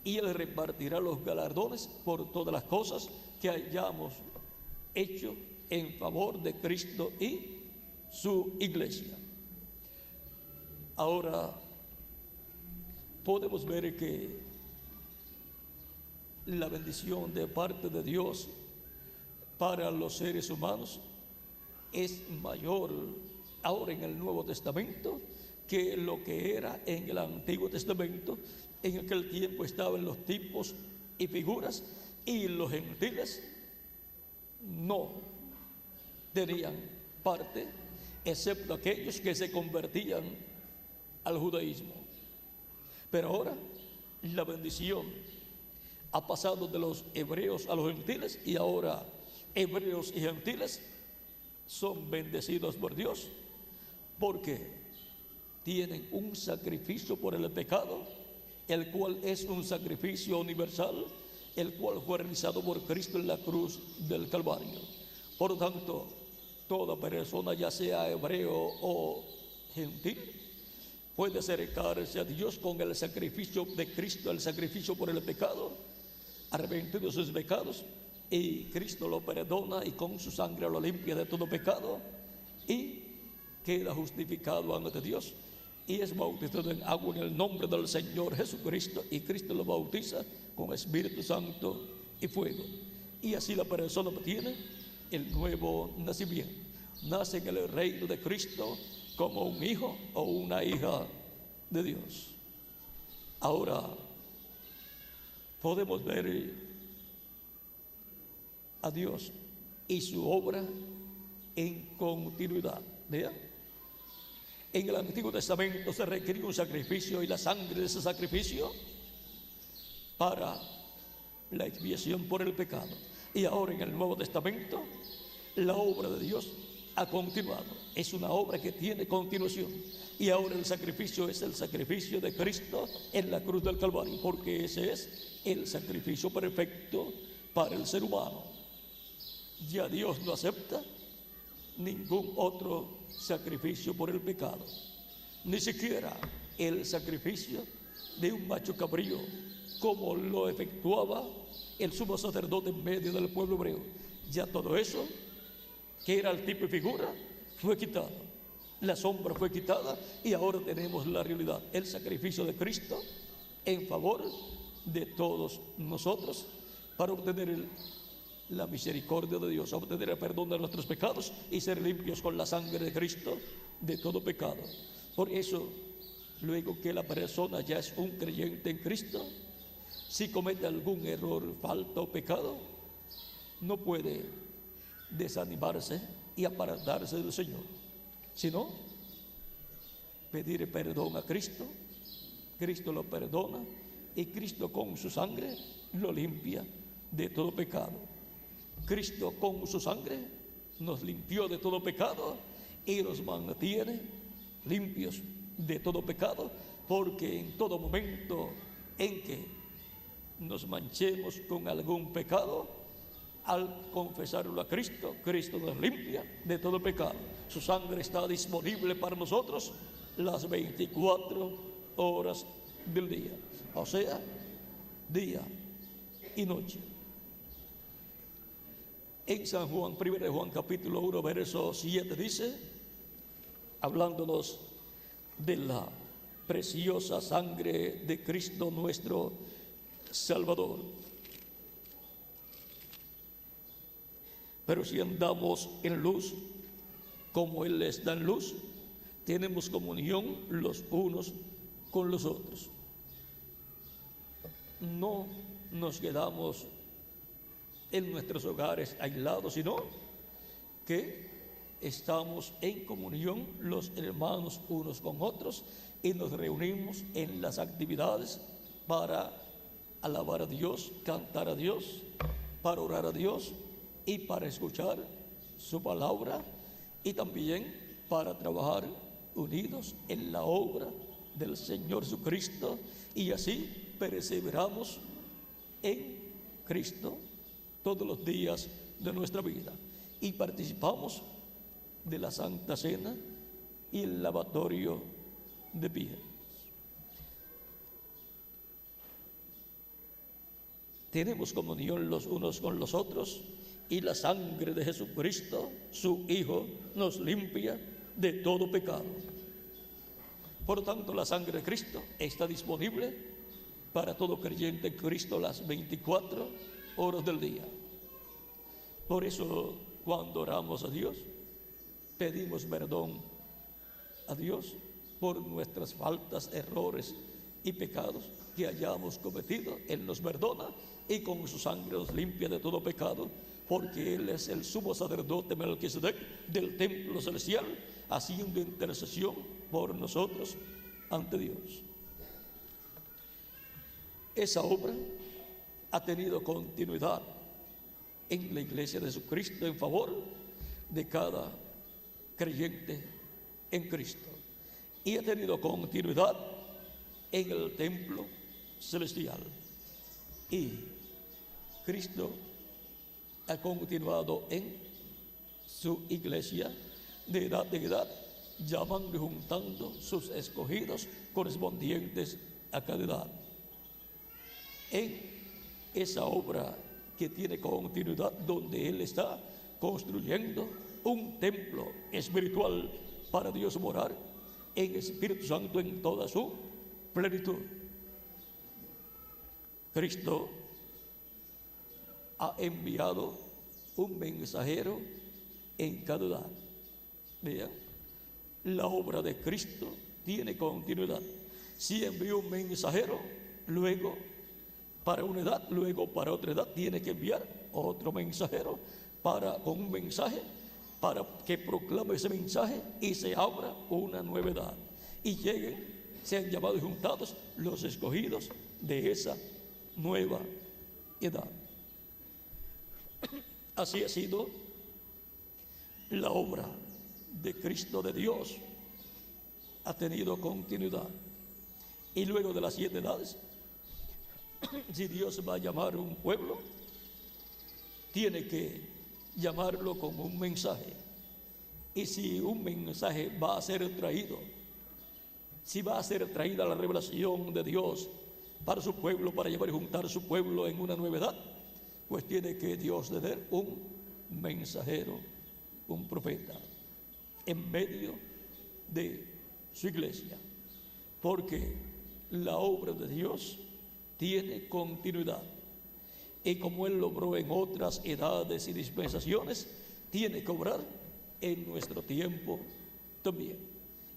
Y Él repartirá los galardones por todas las cosas que hayamos hecho en favor de Cristo y su iglesia. Ahora podemos ver que la bendición de parte de Dios para los seres humanos es mayor ahora en el Nuevo Testamento que lo que era en el Antiguo Testamento. En aquel tiempo estaban los tipos y figuras, y los gentiles no tenían parte, excepto aquellos que se convertían al judaísmo. Pero ahora la bendición ha pasado de los hebreos a los gentiles, y ahora hebreos y gentiles son bendecidos por Dios porque tienen un sacrificio por el pecado, el cual es un sacrificio universal, el cual fue realizado por Cristo en la cruz del Calvario. Por lo tanto, toda persona, ya sea hebreo o gentil, puede acercarse a Dios con el sacrificio de Cristo, el sacrificio por el pecado, arrepentido de sus pecados, y Cristo lo perdona y con su sangre lo limpia de todo pecado y queda justificado ante Dios y es bautizado en agua en el nombre del Señor Jesucristo, y Cristo lo bautiza con Espíritu Santo y fuego, y así la persona obtiene el nuevo nacimiento, nace en el reino de Cristo como un hijo o una hija de Dios. Ahora podemos ver a Dios y su obra en continuidad. ¿Vean? En el Antiguo Testamento se requería un sacrificio y la sangre de ese sacrificio para la expiación por el pecado. Y ahora en el Nuevo Testamento la obra de Dios ha continuado. Es una obra que tiene continuación. Y ahora el sacrificio es el sacrificio de Cristo en la cruz del Calvario, porque ese es el sacrificio perfecto para el ser humano. Ya Dios no acepta ningún otro sacrificio por el pecado, ni siquiera el sacrificio de un macho cabrío, como lo efectuaba el sumo sacerdote en medio del pueblo hebreo. Ya todo eso, que era el tipo y figura, fue quitado, la sombra fue quitada, y ahora tenemos la realidad, el sacrificio de Cristo en favor de todos nosotros, para obtener la misericordia de Dios, obtener el perdón de nuestros pecados y ser limpios con la sangre de Cristo de todo pecado. Por eso, luego que la persona ya es un creyente en Cristo, si comete algún error, falta o pecado, no puede desanimarse y apartarse del Señor, sino pedir perdón a Cristo. Cristo lo perdona y Cristo con su sangre lo limpia de todo pecado. Cristo con su sangre nos limpió de todo pecado y nos mantiene limpios de todo pecado, porque en todo momento en que nos manchemos con algún pecado, al confesarlo a Cristo, Cristo nos limpia de todo pecado. Su sangre está disponible para nosotros las 24 horas del día, o sea, día y noche. En San Juan, 1 de Juan capítulo 1, verso 7 dice, hablándonos de la preciosa sangre de Cristo nuestro Salvador: pero si andamos en luz, como Él está en luz, tenemos comunión los unos con los otros. No nos quedamos en nuestros hogares aislados, sino que estamos en comunión los hermanos unos con otros y nos reunimos en las actividades para alabar a Dios, cantar a Dios, para orar a Dios y para escuchar su palabra, y también para trabajar unidos en la obra del Señor Jesucristo, y así perseveramos en Cristo todos los días de nuestra vida, y participamos de la Santa Cena y el lavatorio de pies. Tenemos comunión los unos con los otros, y la sangre de Jesucristo, su Hijo, nos limpia de todo pecado. Por lo tanto, la sangre de Cristo está disponible para todo creyente en Cristo las 24 horas del día. Por eso, cuando oramos a Dios, pedimos perdón a Dios por nuestras faltas, errores y pecados que hayamos cometido. Él nos perdona y con su sangre nos limpia de todo pecado, porque Él es el sumo sacerdote Melquisedec del templo celestial, haciendo intercesión por nosotros ante Dios. Esa obra ha tenido continuidad en la Iglesia de Jesucristo en favor de cada creyente en Cristo y ha tenido continuidad en el templo celestial. Y Cristo ha continuado en su iglesia de edad en edad, llamando y juntando sus escogidos correspondientes a cada edad. En esa obra que tiene continuidad, donde Él está construyendo un templo espiritual para Dios morar en Espíritu Santo en toda su plenitud. Cristo ha enviado un mensajero en cada edad. Vean, la obra de Cristo tiene continuidad. Si envió un mensajero, luego para una edad, luego para otra edad, tiene que enviar otro mensajero con un mensaje para que proclame ese mensaje y se abra una nueva edad. Y lleguen, sean llamados y juntados los escogidos de esa nueva edad. Así ha sido la obra de Cristo de Dios. Ha tenido continuidad. Y luego de las 7 edades, si Dios va a llamar a un pueblo, tiene que llamarlo con un mensaje. Y si un mensaje va a ser traído, si va a ser traída la revelación de Dios para su pueblo, para llevar y juntar su pueblo en una nueva edad, pues tiene que Dios tener un mensajero, un profeta, en medio de su iglesia. Porque la obra de Dios tiene continuidad. Y como Él logró en otras edades y dispensaciones, tiene que obrar en nuestro tiempo también.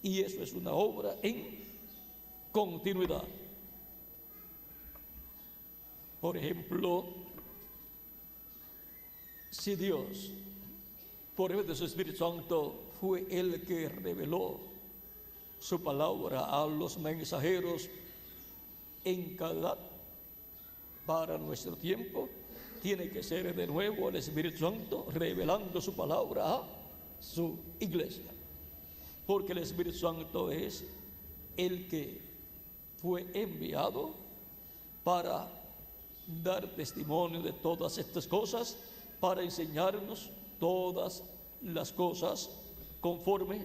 Y eso es una obra en continuidad. Por ejemplo, si Dios, por medio de su Espíritu Santo, fue el que reveló su palabra a los mensajeros en cada edad, para nuestro tiempo, tiene que ser de nuevo el Espíritu Santo revelando su palabra a su iglesia. Porque el Espíritu Santo es el que fue enviado para dar testimonio de todas estas cosas, para enseñarnos todas las cosas conforme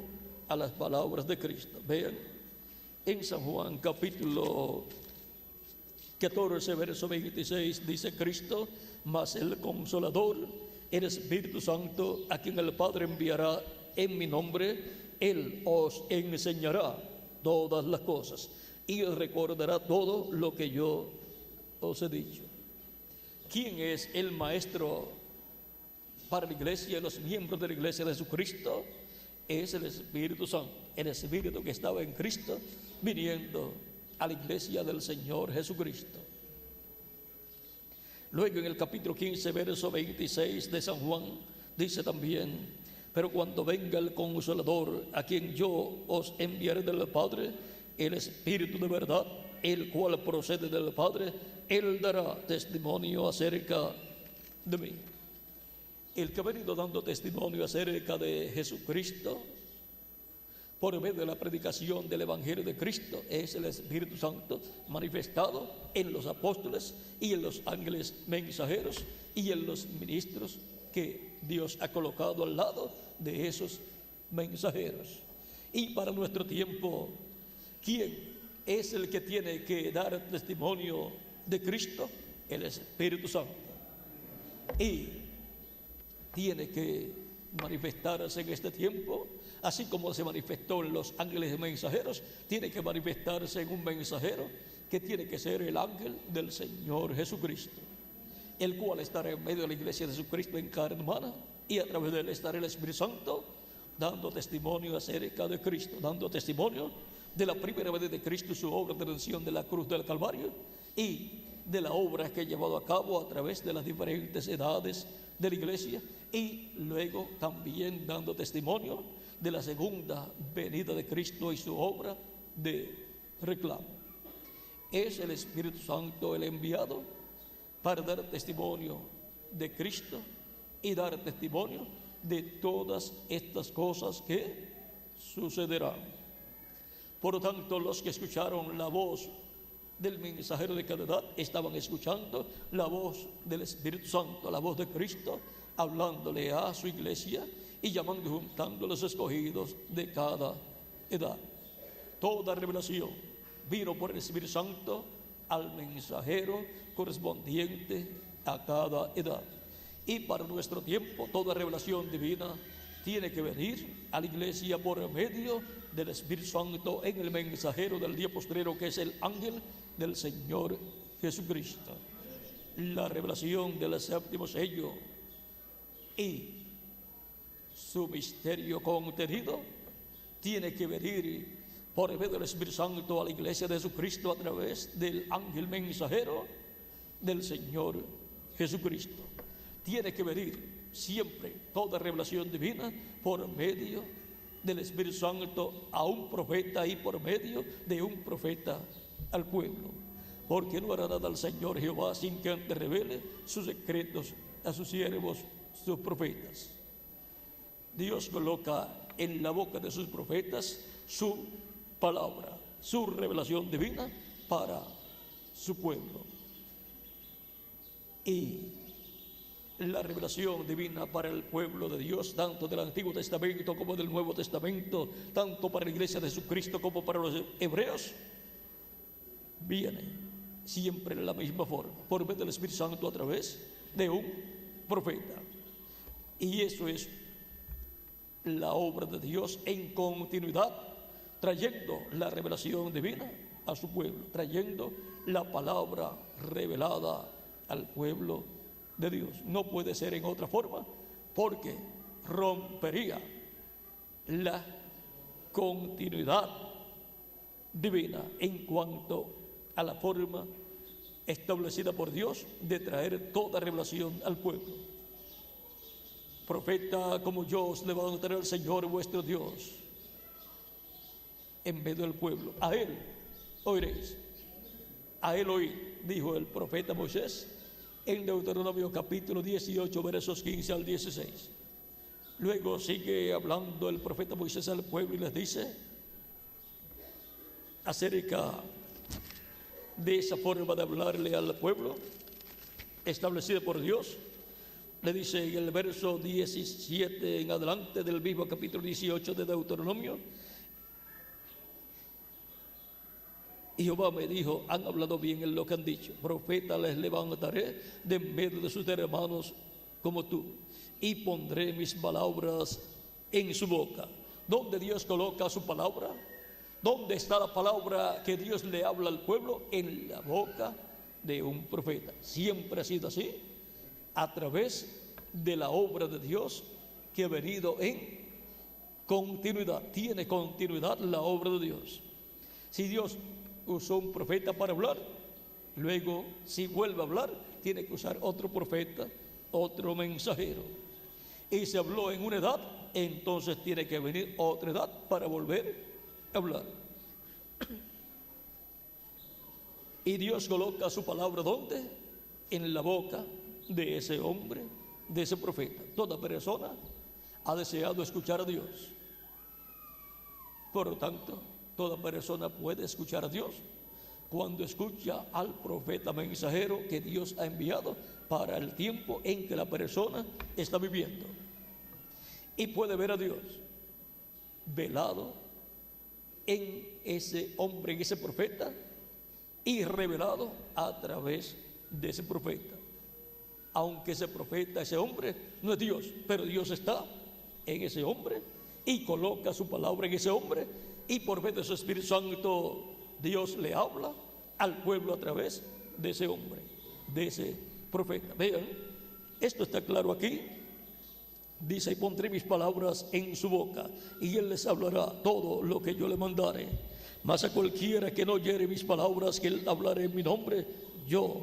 a las palabras de Cristo. Vean, en San Juan capítulo 14, verso 26, dice Cristo: mas el Consolador, el Espíritu Santo, a quien el Padre enviará en mi nombre, Él os enseñará todas las cosas y os recordará todo lo que yo os he dicho. ¿Quién es el maestro para la iglesia y los miembros de la iglesia de Jesucristo? Es el Espíritu Santo, el Espíritu que estaba en Cristo viniendo a la iglesia del Señor Jesucristo. Luego en el capítulo 15, verso 26 de San Juan, dice también: pero cuando venga el Consolador, a quien yo os enviaré del Padre, el Espíritu de verdad, el cual procede del Padre, Él dará testimonio acerca de mí. El que ha venido dando testimonio acerca de Jesucristo por medio de la predicación del Evangelio de Cristo es el Espíritu Santo manifestado en los apóstoles y en los ángeles mensajeros y en los ministros que Dios ha colocado al lado de esos mensajeros. Y para nuestro tiempo, ¿quién es el que tiene que dar testimonio de Cristo? El Espíritu Santo. Y tiene que manifestarse en este tiempo, así como se manifestó en los ángeles mensajeros, tiene que manifestarse en un mensajero que tiene que ser el ángel del Señor Jesucristo, el cual estará en medio de la iglesia de Jesucristo en carne humana, y a través de él estará el Espíritu Santo dando testimonio acerca de Cristo, dando testimonio de la primera vez de Cristo, su obra de redención de la cruz del Calvario, y de la obra que ha llevado a cabo a través de las diferentes edades de la iglesia, y luego también dando testimonio de la segunda venida de Cristo y su obra de reclamo. Es el Espíritu Santo el enviado para dar testimonio de Cristo y dar testimonio de todas estas cosas que sucederá. Por lo tanto, los que escucharon la voz del mensajero de cada edad estaban escuchando la voz del Espíritu Santo, la voz de Cristo, hablándole a su iglesia y llamando y juntando a los escogidos de cada edad. Toda revelación vino por el Espíritu Santo al mensajero correspondiente a cada edad. Y para nuestro tiempo, toda revelación divina tiene que venir a la iglesia por medio del Espíritu Santo en el mensajero del día postrero, que es el ángel del Señor Jesucristo. La revelación del séptimo sello y su misterio contenido tiene que venir por medio del Espíritu Santo a la iglesia de Jesucristo a través del ángel mensajero del Señor Jesucristo. Tiene que venir siempre toda revelación divina por medio del Espíritu Santo a un profeta y por medio de un profeta al pueblo, porque no hará nada al Señor Jehová sin que antes revele sus secretos a sus siervos, sus profetas. Dios coloca en la boca de sus profetas su palabra, su revelación divina para su pueblo. Y la revelación divina para el pueblo de Dios, tanto del Antiguo Testamento como del Nuevo Testamento, tanto para la iglesia de Jesucristo como para los hebreos, viene siempre de la misma forma, por medio del Espíritu Santo a través de un profeta. Y eso es la obra de Dios en continuidad, trayendo la revelación divina a su pueblo, trayendo la palabra revelada al pueblo de Dios. No puede ser en otra forma, porque rompería la continuidad divina en cuanto a la forma establecida por Dios de traer toda revelación al pueblo. Profeta como yo os levantará el Señor vuestro Dios en medio del pueblo. A Él oiréis, a Él oíd, dijo el profeta Moisés en Deuteronomio capítulo 18, versos 15 al 16. Luego sigue hablando el profeta Moisés al pueblo y les dice acerca de esa forma de hablarle al pueblo establecida por Dios. Le dice en el verso 17 en adelante del mismo capítulo 18 de Deuteronomio: y Jehová me dijo, han hablado bien en lo que han dicho, profeta les levantaré de en medio de sus hermanos como tú, y pondré mis palabras en su boca. ¿Dónde Dios coloca su palabra? ¿Dónde está la palabra que Dios le habla al pueblo? En la boca de un profeta. Siempre ha sido así, a través de la obra de Dios que ha venido en continuidad. Tiene continuidad la obra de Dios. Si Dios usó un profeta para hablar, luego si vuelve a hablar, tiene que usar otro profeta, otro mensajero. Y se habló en una edad, entonces tiene que venir otra edad para volver a hablar. Y Dios coloca su palabra ¿dónde? En la boca de ese hombre, de ese profeta. Toda persona ha deseado escuchar a Dios. Por lo tanto, toda persona puede escuchar a Dios cuando escucha al profeta mensajero que Dios ha enviado para el tiempo en que la persona está viviendo. Y puede ver a Dios velado en ese hombre, en ese profeta, y revelado a través de ese profeta. Aunque ese profeta, ese hombre, no es Dios, pero Dios está en ese hombre y coloca su palabra en ese hombre, y por medio de su Espíritu Santo Dios le habla al pueblo a través de ese hombre, de ese profeta. Vean, esto está claro aquí. Dice: y pondré mis palabras en su boca, y él les hablará todo lo que yo le mandare. Mas a cualquiera que no oyere mis palabras, que él hablaré en mi nombre, yo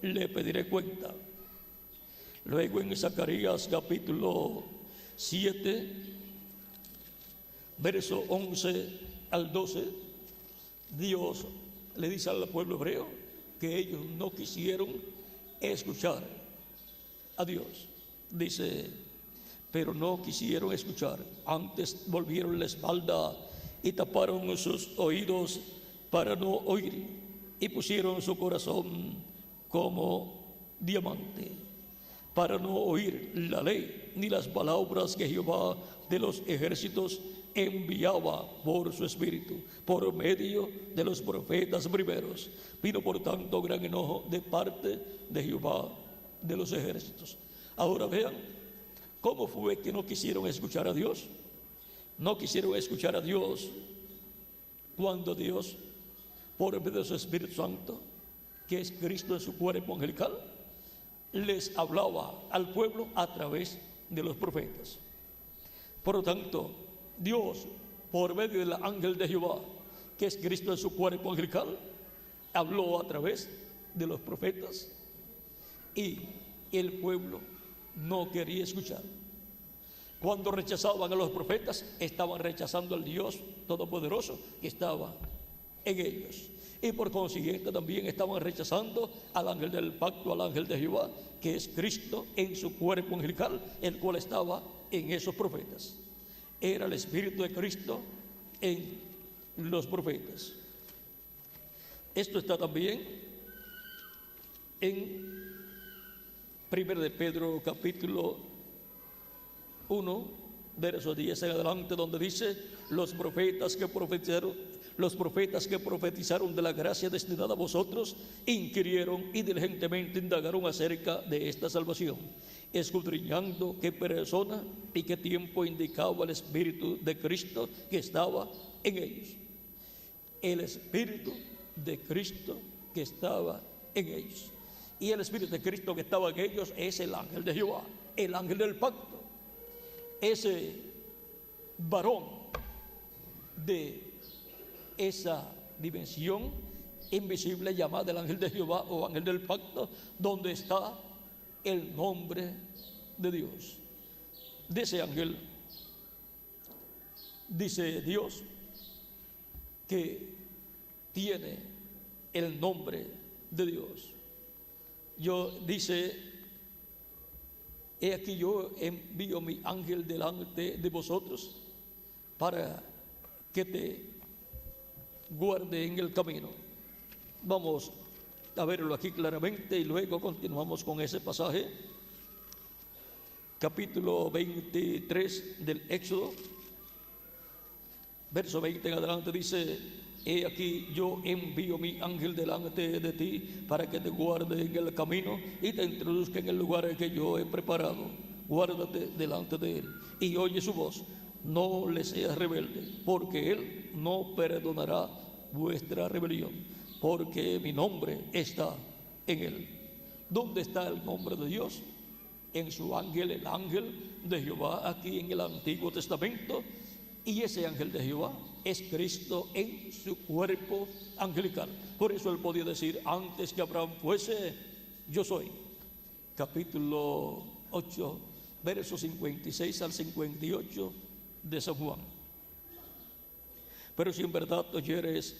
le pediré cuenta. Luego en Zacarías capítulo 7, verso 11 al 12, Dios le dice al pueblo hebreo que ellos no quisieron escuchar a Dios. Dice: pero no quisieron escuchar. Antes volvieron la espalda y taparon sus oídos para no oír, y pusieron su corazón como diamante, para no oír la ley ni las palabras que Jehová de los ejércitos enviaba por su espíritu, por medio de los profetas primeros. Vino por tanto gran enojo de parte de Jehová de los ejércitos. Ahora vean cómo fue que no quisieron escuchar a Dios. No quisieron escuchar a Dios cuando Dios, por medio de su Espíritu Santo, que es Cristo en su cuerpo angelical, les hablaba al pueblo a través de los profetas. Por lo tanto, Dios, por medio del ángel de Jehová, que es Cristo en su cuerpo angelical, habló a través de los profetas, y el pueblo no quería escuchar. Cuando rechazaban a los profetas, estaban rechazando al Dios Todopoderoso que estaba en ellos, y por consiguiente también estaban rechazando al ángel del pacto, al ángel de Jehová, que es Cristo en su cuerpo angelical, el cual estaba en esos profetas. Era el Espíritu de Cristo en los profetas. Esto está también en 1 de Pedro capítulo 1, verso 10 en adelante, donde dice: los profetas que profetizaron de la gracia destinada a vosotros inquirieron y diligentemente indagaron acerca de esta salvación, escudriñando qué persona y qué tiempo indicaba el Espíritu de Cristo que estaba en ellos. El Espíritu de Cristo que estaba en ellos. Y el Espíritu de Cristo que estaba en ellos es el ángel de Jehová, el ángel del pacto. Ese varón de esa dimensión invisible llamada el ángel de Jehová o ángel del pacto, donde está el nombre de Dios. De ese ángel dice Dios que tiene el nombre de Dios. Dice: he aquí yo envío mi ángel delante de vosotros para que te guarde en el camino. Vamos a verlo aquí claramente y luego continuamos con ese pasaje. Capítulo 23 del Éxodo, verso 20 en adelante, dice: he aquí yo envío mi ángel delante de ti para que te guarde en el camino y te introduzca en el lugar que yo he preparado. Guárdate delante de él y oye su voz. No le seas rebelde, porque él no perdonará vuestra rebelión, porque mi nombre está en él. ¿Dónde está el nombre de Dios? En su ángel, el ángel de Jehová, aquí en el Antiguo Testamento. Y ese ángel de Jehová es Cristo en su cuerpo angelical. Por eso él podía decir: antes que Abraham fuese, yo soy. Capítulo 8, versos 56 al 58 de San Juan. Pero si en verdad oyeres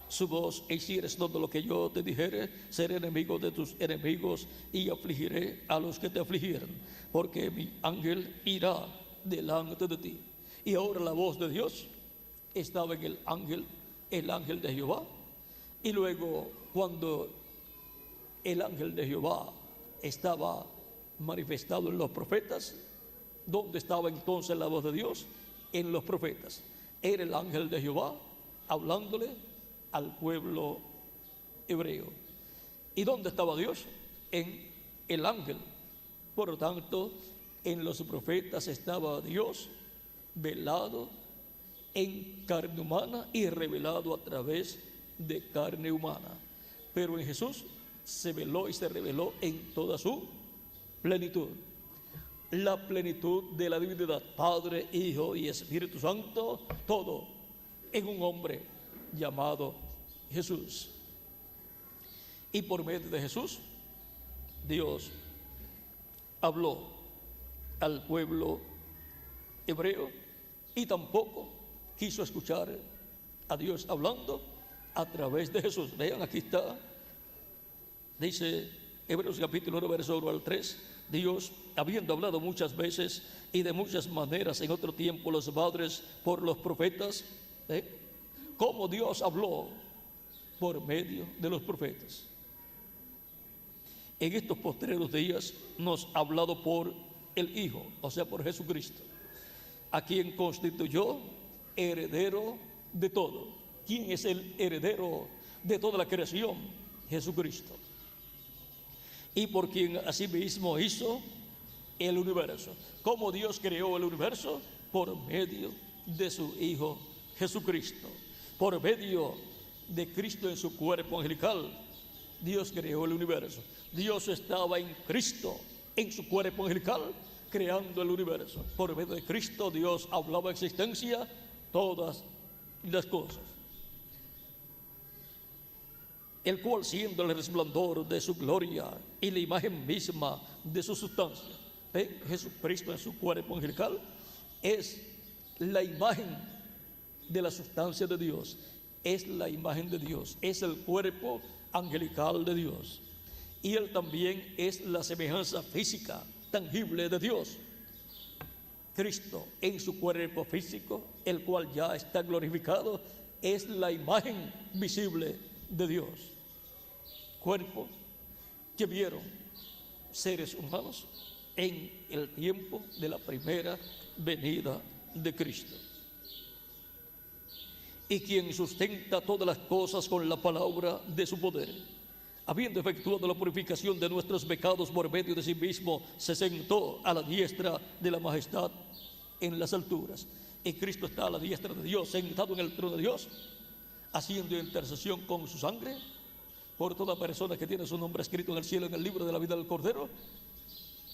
su voz e hicieres todo lo que yo te dijere, seré enemigo de tus enemigos y afligiré a los que te afligieren, porque mi ángel irá delante de ti. Y ahora la voz de Dios estaba en el ángel de Jehová. Y luego, cuando el ángel de Jehová estaba manifestado en los profetas, ¿dónde estaba entonces la voz de Dios? En los profetas. Era el ángel de Jehová hablándole al pueblo hebreo. ¿Y dónde estaba Dios? En el ángel. Por lo tanto, en los profetas estaba Dios velado en carne humana y revelado a través de carne humana. Pero en Jesús se veló y se reveló en toda su plenitud. La plenitud de la divinidad, Padre, Hijo y Espíritu Santo, todo en un hombre llamado Jesús. Y por medio de Jesús, Dios habló al pueblo hebreo y tampoco quiso escuchar a Dios hablando a través de Jesús. Vean, aquí está, dice Hebreos capítulo 1, verso 1 al 3, Dios, habiendo hablado muchas veces y de muchas maneras en otro tiempo los padres por los profetas, como Dios habló por medio de los profetas, en estos postreros días nos ha hablado por el Hijo, o sea, por Jesucristo, a quien constituyó heredero de todo. ¿Quién es el heredero de toda la creación? Jesucristo. Y por quien asimismo hizo el universo. ¿Cómo Dios creó el universo? Por medio de su Hijo Jesucristo. Por medio de Cristo en su cuerpo angelical, Dios creó el universo. Dios estaba en Cristo, en su cuerpo angelical, creando el universo. Por medio de Cristo Dios hablaba existencia todas las cosas, el cual, siendo el resplandor de su gloria y la imagen misma de su sustancia, Jesucristo en su cuerpo angelical es la imagen de la sustancia de Dios, es la imagen de Dios, es el cuerpo angelical de Dios, y Él también es la semejanza física tangible de Dios. Cristo en su cuerpo físico, el cual ya está glorificado, es la imagen visible de Dios. Cuerpo que vieron seres humanos en el tiempo de la primera venida de Cristo, y quien sustenta todas las cosas con la palabra de su poder, habiendo efectuado la purificación de nuestros pecados por medio de sí mismo, se sentó a la diestra de la majestad en las alturas. Y Cristo está a la diestra de Dios, sentado en el trono de Dios, haciendo intercesión con su sangre por toda persona que tiene su nombre escrito en el cielo, en el libro de la vida del Cordero,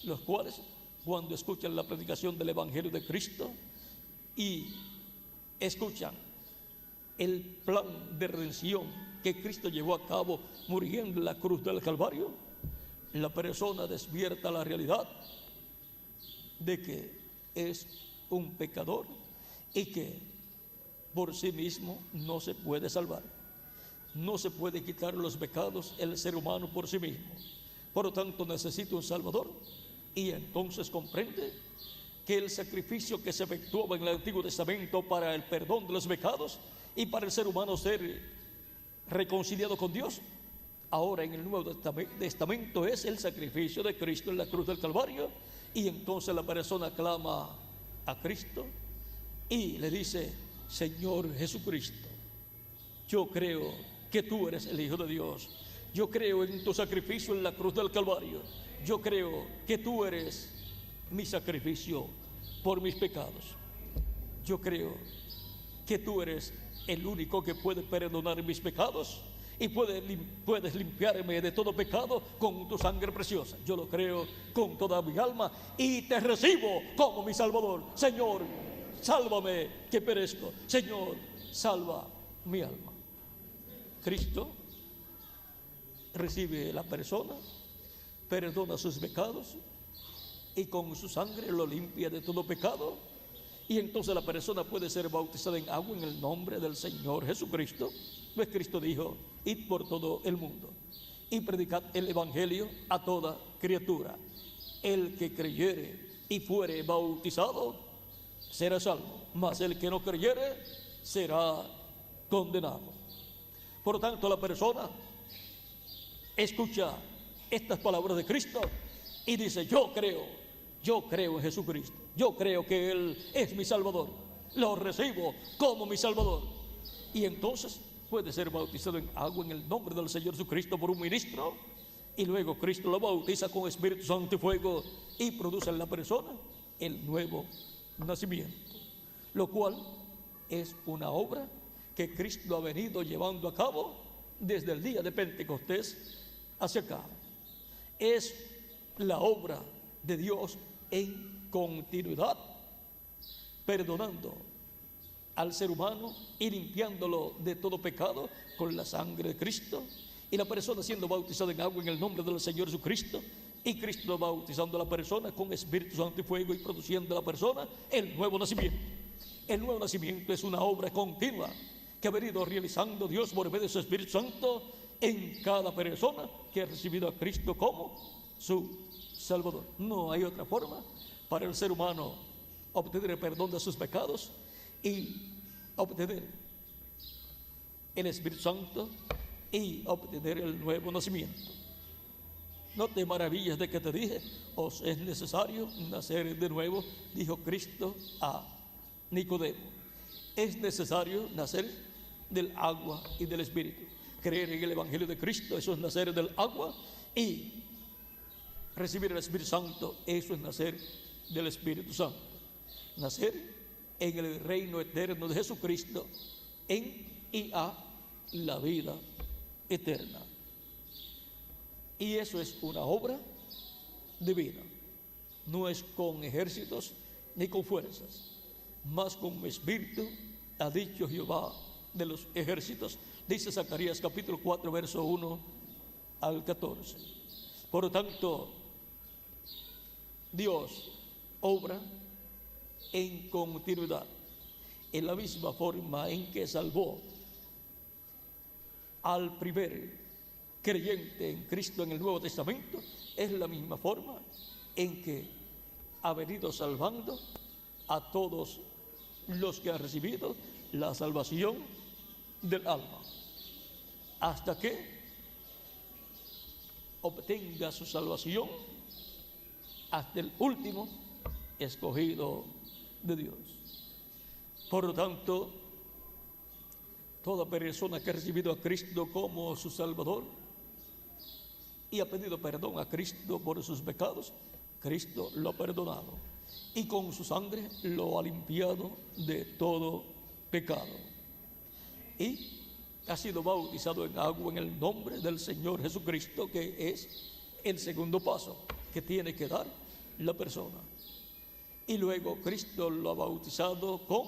los cuales, cuando escuchan la predicación del Evangelio de Cristo y escuchan el plan de redención que Cristo llevó a cabo muriendo en la cruz del Calvario, la persona despierta la realidad de que es un pecador y que por sí mismo no se puede salvar. No se puede quitar los pecados el ser humano por sí mismo. Por lo tanto, necesita un Salvador, y entonces comprende que el sacrificio que se efectuaba en el Antiguo Testamento para el perdón de los pecados y para el ser humano ser reconciliado con Dios, ahora en el Nuevo Testamento es el sacrificio de Cristo en la cruz del Calvario. Y entonces la persona clama a Cristo y le dice: Señor Jesucristo, yo creo que tú eres el Hijo de Dios, yo creo en tu sacrificio en la cruz del Calvario, yo creo que tú eres mi sacrificio por mis pecados, yo creo que tú eres el único que puede perdonar mis pecados y puedes limpiarme de todo pecado con tu sangre preciosa. Yo lo creo con toda mi alma y te recibo como mi Salvador. Señor, sálvame que perezco. Señor, salva mi alma. Cristo recibe la persona, perdona sus pecados y con su sangre lo limpia de todo pecado. Y entonces la persona puede ser bautizada en agua en el nombre del Señor Jesucristo. Pues Cristo dijo: id por todo el mundo y predicad el Evangelio a toda criatura. El que creyere y fuere bautizado será salvo, mas el que no creyere será condenado. Por lo tanto, la persona escucha estas palabras de Cristo y dice: yo creo en Jesucristo, yo creo que Él es mi Salvador, lo recibo como mi Salvador. Y entonces puede ser bautizado en agua en el nombre del Señor Jesucristo por un ministro, y luego Cristo lo bautiza con Espíritu Santo y fuego y produce en la persona el nuevo nacimiento, lo cual es una obra que Cristo ha venido llevando a cabo desde el día de Pentecostés hacia acá. Es la obra de Dios en continuidad, perdonando al ser humano y limpiándolo de todo pecado con la sangre de Cristo, y la persona siendo bautizada en agua en el nombre del Señor Jesucristo, y Cristo bautizando a la persona con Espíritu Santo y fuego y produciendo a la persona el nuevo nacimiento. El nuevo nacimiento es una obra continua que ha venido realizando Dios por medio de su Espíritu Santo en cada persona que ha recibido a Cristo como su Salvador. No hay otra forma para el ser humano obtener el perdón de sus pecados y obtener el Espíritu Santo y obtener el nuevo nacimiento. No te maravilles de que te dije, os es necesario nacer de nuevo, dijo Cristo a Nicodemo. Es necesario nacer del agua y del Espíritu. Creer en el Evangelio de Cristo, eso es nacer del agua, y recibir el Espíritu Santo, eso es nacer del Espíritu Santo. Nacer en el reino eterno de Jesucristo, en y a la vida eterna. Y eso es una obra divina. No es con ejércitos ni con fuerzas, mas con mi espíritu, ha dicho Jehová de los ejércitos, dice Zacarías capítulo 4, verso 1 al 14. Por lo tanto, Dios obra en continuidad, en la misma forma en que salvó al primer creyente en Cristo en el Nuevo Testamento, es la misma forma en que ha venido salvando a todos los que han recibido la salvación del alma, hasta que obtenga su salvación hasta el último escogido de Dios. Por lo tanto, toda persona que ha recibido a Cristo como su Salvador y ha pedido perdón a Cristo por sus pecados, Cristo lo ha perdonado y con su sangre lo ha limpiado de todo pecado. Y ha sido bautizado en agua en el nombre del Señor Jesucristo, que es el segundo paso que tiene que dar la persona. Y luego Cristo lo ha bautizado con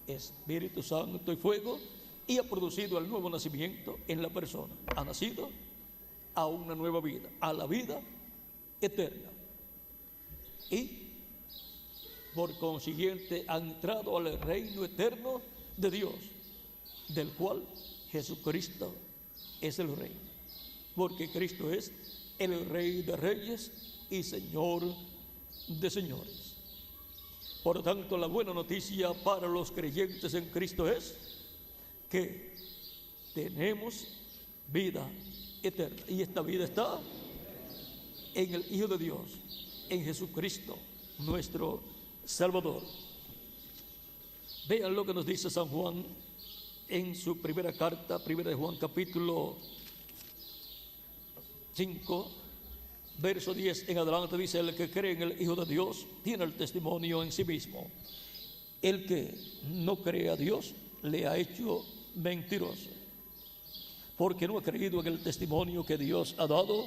Espíritu Santo y fuego y ha producido el nuevo nacimiento en la persona. Ha nacido a una nueva vida, a la vida eterna. Y por consiguiente ha entrado al reino eterno de Dios, del cual Jesucristo es el Rey, porque Cristo es el Rey de reyes y Señor de señores. Por lo tanto, la buena noticia para los creyentes en Cristo es que tenemos vida eterna, y esta vida está en el Hijo de Dios, en Jesucristo, nuestro Salvador. Vean lo que nos dice San Juan en su primera carta, primera de Juan capítulo 5, verso 10 en adelante, dice: el que cree en el Hijo de Dios tiene el testimonio en sí mismo. El que no cree a Dios le ha hecho mentiroso, porque no ha creído en el testimonio que Dios ha dado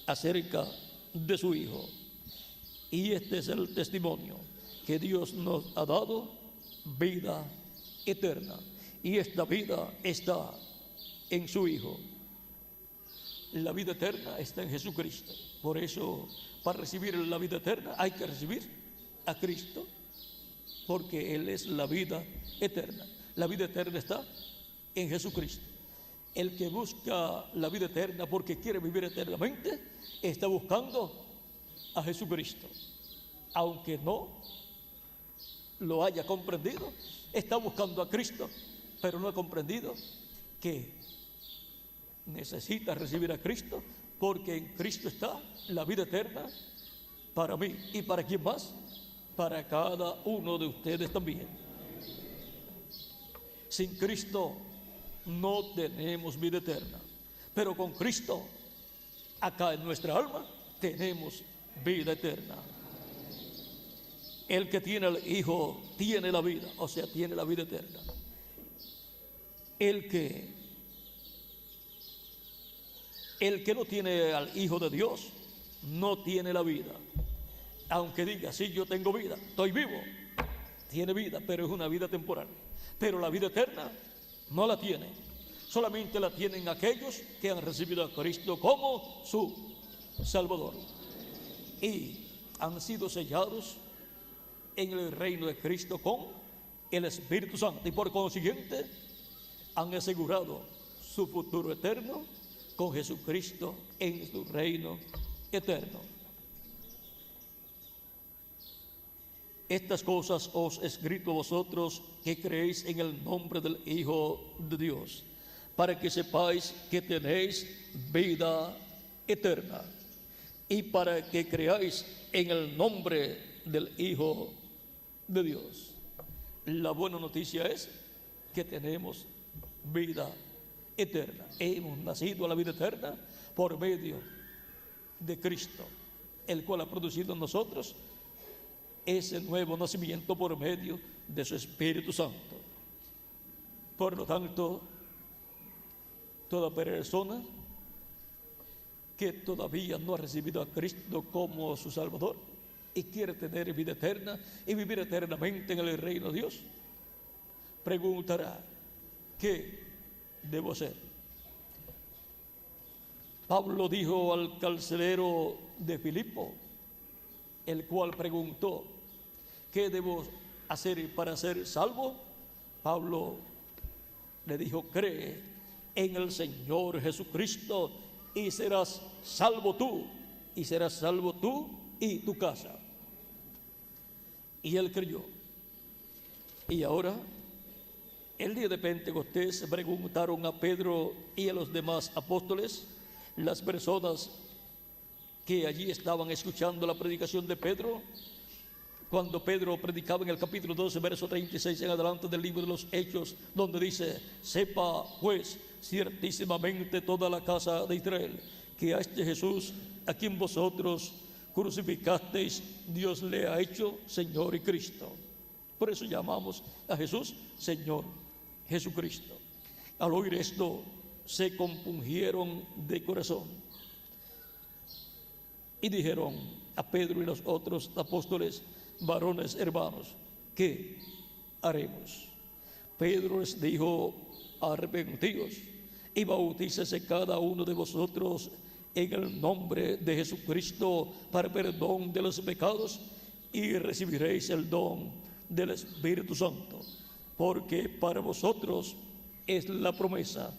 acerca de su Hijo. Y este es el testimonio, que Dios nos ha dado vida eterna, y esta vida está en su Hijo. La vida eterna está en Jesucristo. Por eso, para recibir la vida eterna hay que recibir a Cristo, porque Él es la vida eterna. La vida eterna está en Jesucristo. El que busca la vida eterna porque quiere vivir eternamente está buscando a Jesucristo. Aunque no lo haya comprendido, está buscando a Cristo, pero no ha comprendido que necesita recibir a Cristo, porque en Cristo está la vida eterna para mí. ¿Y para quién más? Para cada uno de ustedes también. Sin Cristo no tenemos vida eterna, pero con Cristo acá en nuestra alma tenemos vida eterna. El que tiene al Hijo tiene la vida, o sea, tiene la vida eterna. El que no tiene al Hijo de Dios no tiene la vida. Aunque diga, sí, yo tengo vida, estoy vivo, tiene vida, pero es una vida temporal. Pero la vida eterna no la tiene. Solamente la tienen aquellos que han recibido a Cristo como su Salvador y han sido sellados en el reino de Cristo con el Espíritu Santo, y por consiguiente han asegurado su futuro eterno con Jesucristo en su reino eterno. Estas cosas os he escrito a vosotros que creéis en el nombre del Hijo de Dios, para que sepáis que tenéis vida eterna, y para que creáis en el nombre del Hijo de Dios. La buena noticia es que tenemos vida eterna. Hemos nacido a la vida eterna por medio de Cristo, el cual ha producido en nosotros ese nuevo nacimiento por medio de su Espíritu Santo. Por lo tanto, toda persona que todavía no ha recibido a Cristo como su Salvador y quiere tener vida eterna y vivir eternamente en el reino de Dios, preguntará: ¿qué debo hacer? Pablo dijo al carcelero de Filipo, el cual preguntó: ¿qué debo hacer para ser salvo? Pablo le dijo: cree en el Señor Jesucristo y serás salvo tú, y tu casa. Y él creyó. Y ahora, el día de Pentecostés, preguntaron a Pedro y a los demás apóstoles, las personas que allí estaban escuchando la predicación de Pedro, cuando Pedro predicaba en el capítulo 12, verso 36 en adelante del libro de los Hechos, donde dice: sepa pues ciertísimamente toda la casa de Israel que a este Jesús, a quien vosotros crucificasteis, Dios le ha hecho Señor y Cristo. Por eso llamamos a Jesús Señor Jesucristo. Al oír esto, se compungieron de corazón y dijeron a Pedro y los otros apóstoles: varones hermanos, ¿qué haremos? Pedro les dijo: arrepentíos y bautícese cada uno de vosotros en el nombre de Jesucristo para perdón de los pecados, y recibiréis el don del Espíritu Santo, porque para vosotros es la promesa,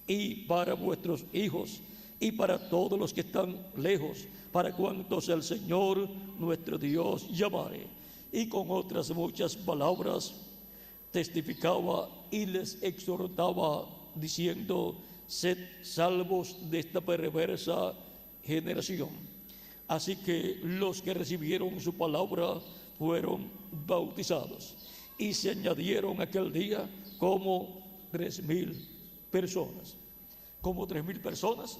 y para vuestros hijos, y para todos los que están lejos, para cuantos el Señor nuestro Dios llamare. Y con otras muchas palabras testificaba y les exhortaba, diciendo: sed salvos de esta perversa generación. Así que los que recibieron su palabra fueron bautizados, y se añadieron aquel día como 3,000 personas. Como 3,000 personas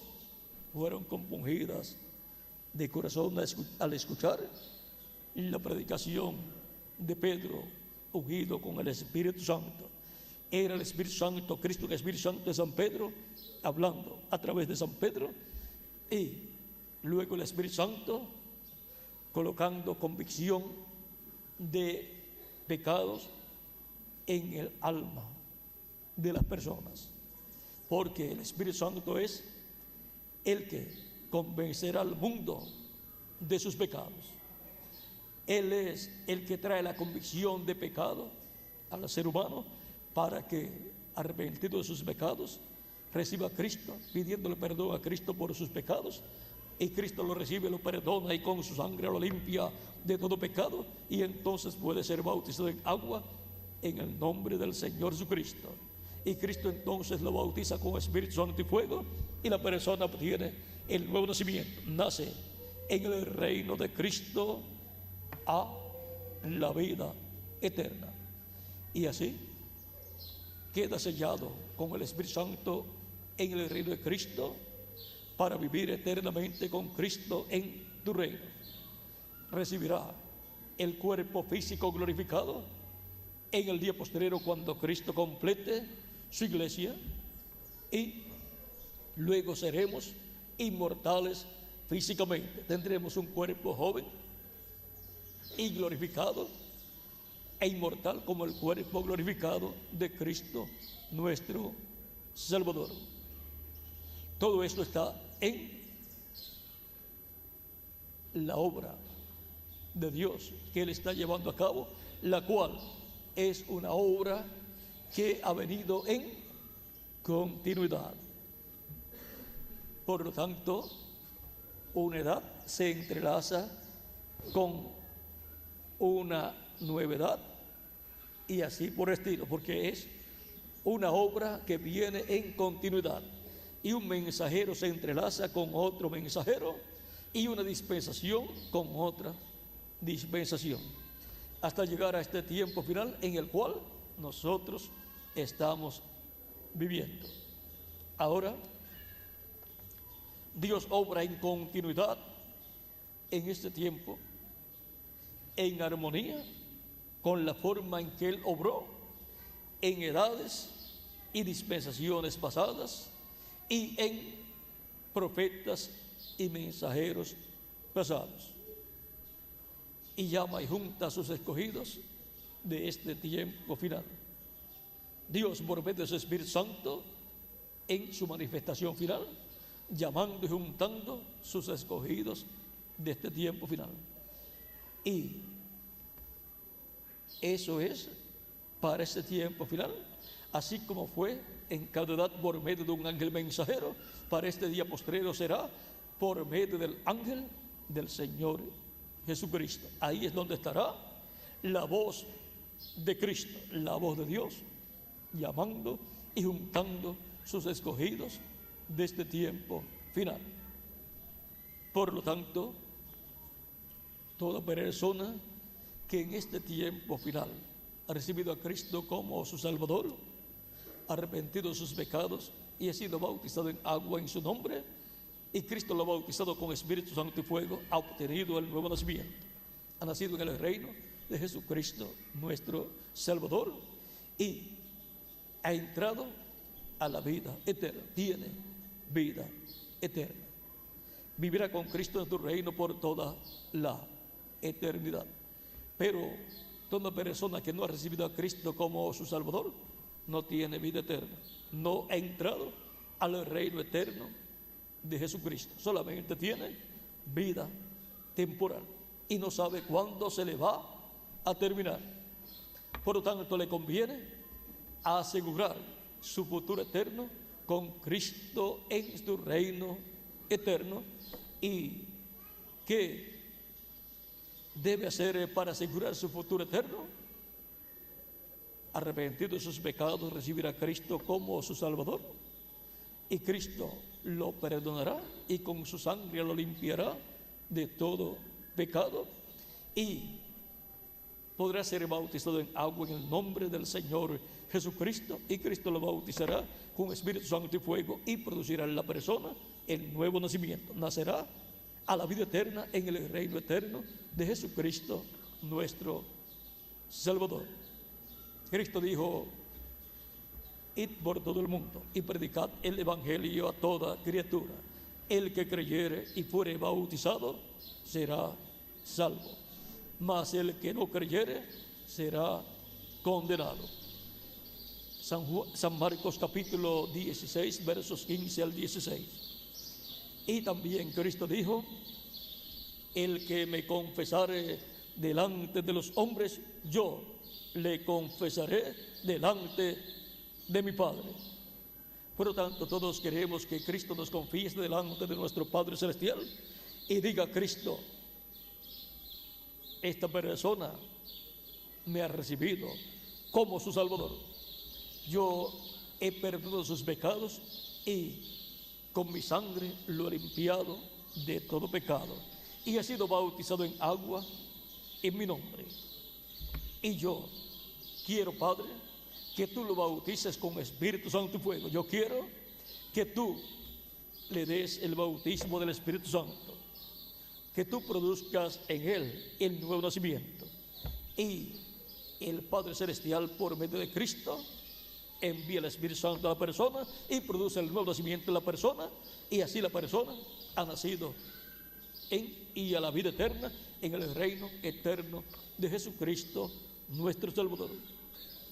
fueron compungidas de corazón al escuchar la predicación de Pedro, ungido con el Espíritu Santo. Era el Espíritu Santo, Cristo, el Espíritu Santo de San Pedro, hablando a través de San Pedro, y luego el Espíritu Santo colocando convicción de pecados en el alma de las personas, porque el Espíritu Santo es el que convencerá al mundo de sus pecados. Él es el que trae la convicción de pecado al ser humano, para que, arrepentido de sus pecados, reciba a Cristo, pidiéndole perdón a Cristo por sus pecados, y Cristo lo recibe, lo perdona y con su sangre lo limpia de todo pecado, y entonces puede ser bautizado en agua en el nombre del Señor Jesucristo. Y Cristo entonces lo bautiza con Espíritu Santo y fuego, y la persona obtiene el nuevo nacimiento, nace en el reino de Cristo a la vida eterna, y así queda sellado con el Espíritu Santo en el reino de Cristo para vivir eternamente con Cristo en tu reino. Recibirá el cuerpo físico glorificado en el día posterior, cuando Cristo complete su iglesia, y luego seremos inmortales físicamente. Tendremos un cuerpo joven y glorificado e inmortal como el cuerpo glorificado de Cristo nuestro Salvador. Todo esto está en la obra de Dios que Él está llevando a cabo, la cual es una obra que ha venido en continuidad. Por lo tanto, una edad se entrelaza con una nueva edad y así por el estilo, porque es una obra que viene en continuidad. Y un mensajero se entrelaza con otro mensajero y una dispensación con otra dispensación, hasta llegar a este tiempo final en el cual nosotros estamos viviendo. Ahora, Dios obra en continuidad en este tiempo, en armonía con la forma en que Él obró en edades y dispensaciones pasadas y en profetas y mensajeros pasados, y llama y junta a sus escogidos de este tiempo final. Dios, por medio de su Espíritu Santo, en su manifestación final, llamando y juntando sus escogidos de este tiempo final. Y eso es para este tiempo final, así como fue en cada edad por medio de un ángel mensajero, para este día postrero será por medio del ángel del Señor Jesucristo. Ahí es donde estará la voz de Cristo, la voz de Dios, llamando y juntando sus escogidos de este tiempo final. Por lo tanto, toda persona que en este tiempo final ha recibido a Cristo como su Salvador, ha arrepentido de sus pecados y ha sido bautizado en agua en su nombre, y Cristo lo ha bautizado con Espíritu Santo y fuego, ha obtenido el nuevo nacimiento, ha nacido en el reino de Jesucristo, nuestro Salvador, y ha entrado a la vida eterna, tiene vida eterna. Vivirá con Cristo en tu reino por toda la eternidad. Pero toda persona que no ha recibido a Cristo como su Salvador no tiene vida eterna, no ha entrado al reino eterno de Jesucristo, solamente tiene vida temporal y no sabe cuándo se le va a terminar. Por lo tanto, le conviene asegurar su futuro eterno con Cristo en su reino eterno. ¿Y qué debe hacer para asegurar su futuro eterno? Arrepentido de sus pecados, recibir a Cristo como su Salvador, y Cristo lo perdonará y con su sangre lo limpiará de todo pecado, y podrá ser bautizado en agua en el nombre del Señor Jesucristo, y Cristo lo bautizará con Espíritu Santo y fuego, y producirá en la persona el nuevo nacimiento. Nacerá a la vida eterna en el reino eterno de Jesucristo, nuestro Salvador. Cristo dijo: id por todo el mundo y predicad el evangelio a toda criatura. El que creyere y fuere bautizado será salvo, mas el que no creyere será condenado. San Marcos capítulo 16, versos 15 al 16. Y también Cristo dijo: el que me confesare delante de los hombres, yo le confesaré delante de mi Padre. Por lo tanto, todos queremos que Cristo nos confiese delante de nuestro Padre Celestial y diga: Cristo, esta persona me ha recibido como su Salvador. Yo he perdonado sus pecados y con mi sangre lo he limpiado de todo pecado, y he sido bautizado en agua en mi nombre. Y yo quiero, Padre, que tú lo bautices con Espíritu Santo y fuego. Yo quiero que tú le des el bautismo del Espíritu Santo, que tú produzcas en él el nuevo nacimiento, y el Padre Celestial, por medio de Cristo, envía el Espíritu Santo a la persona y produce el nuevo nacimiento en la persona, y así la persona ha nacido y a la vida eterna en el reino eterno de Jesucristo, nuestro Salvador.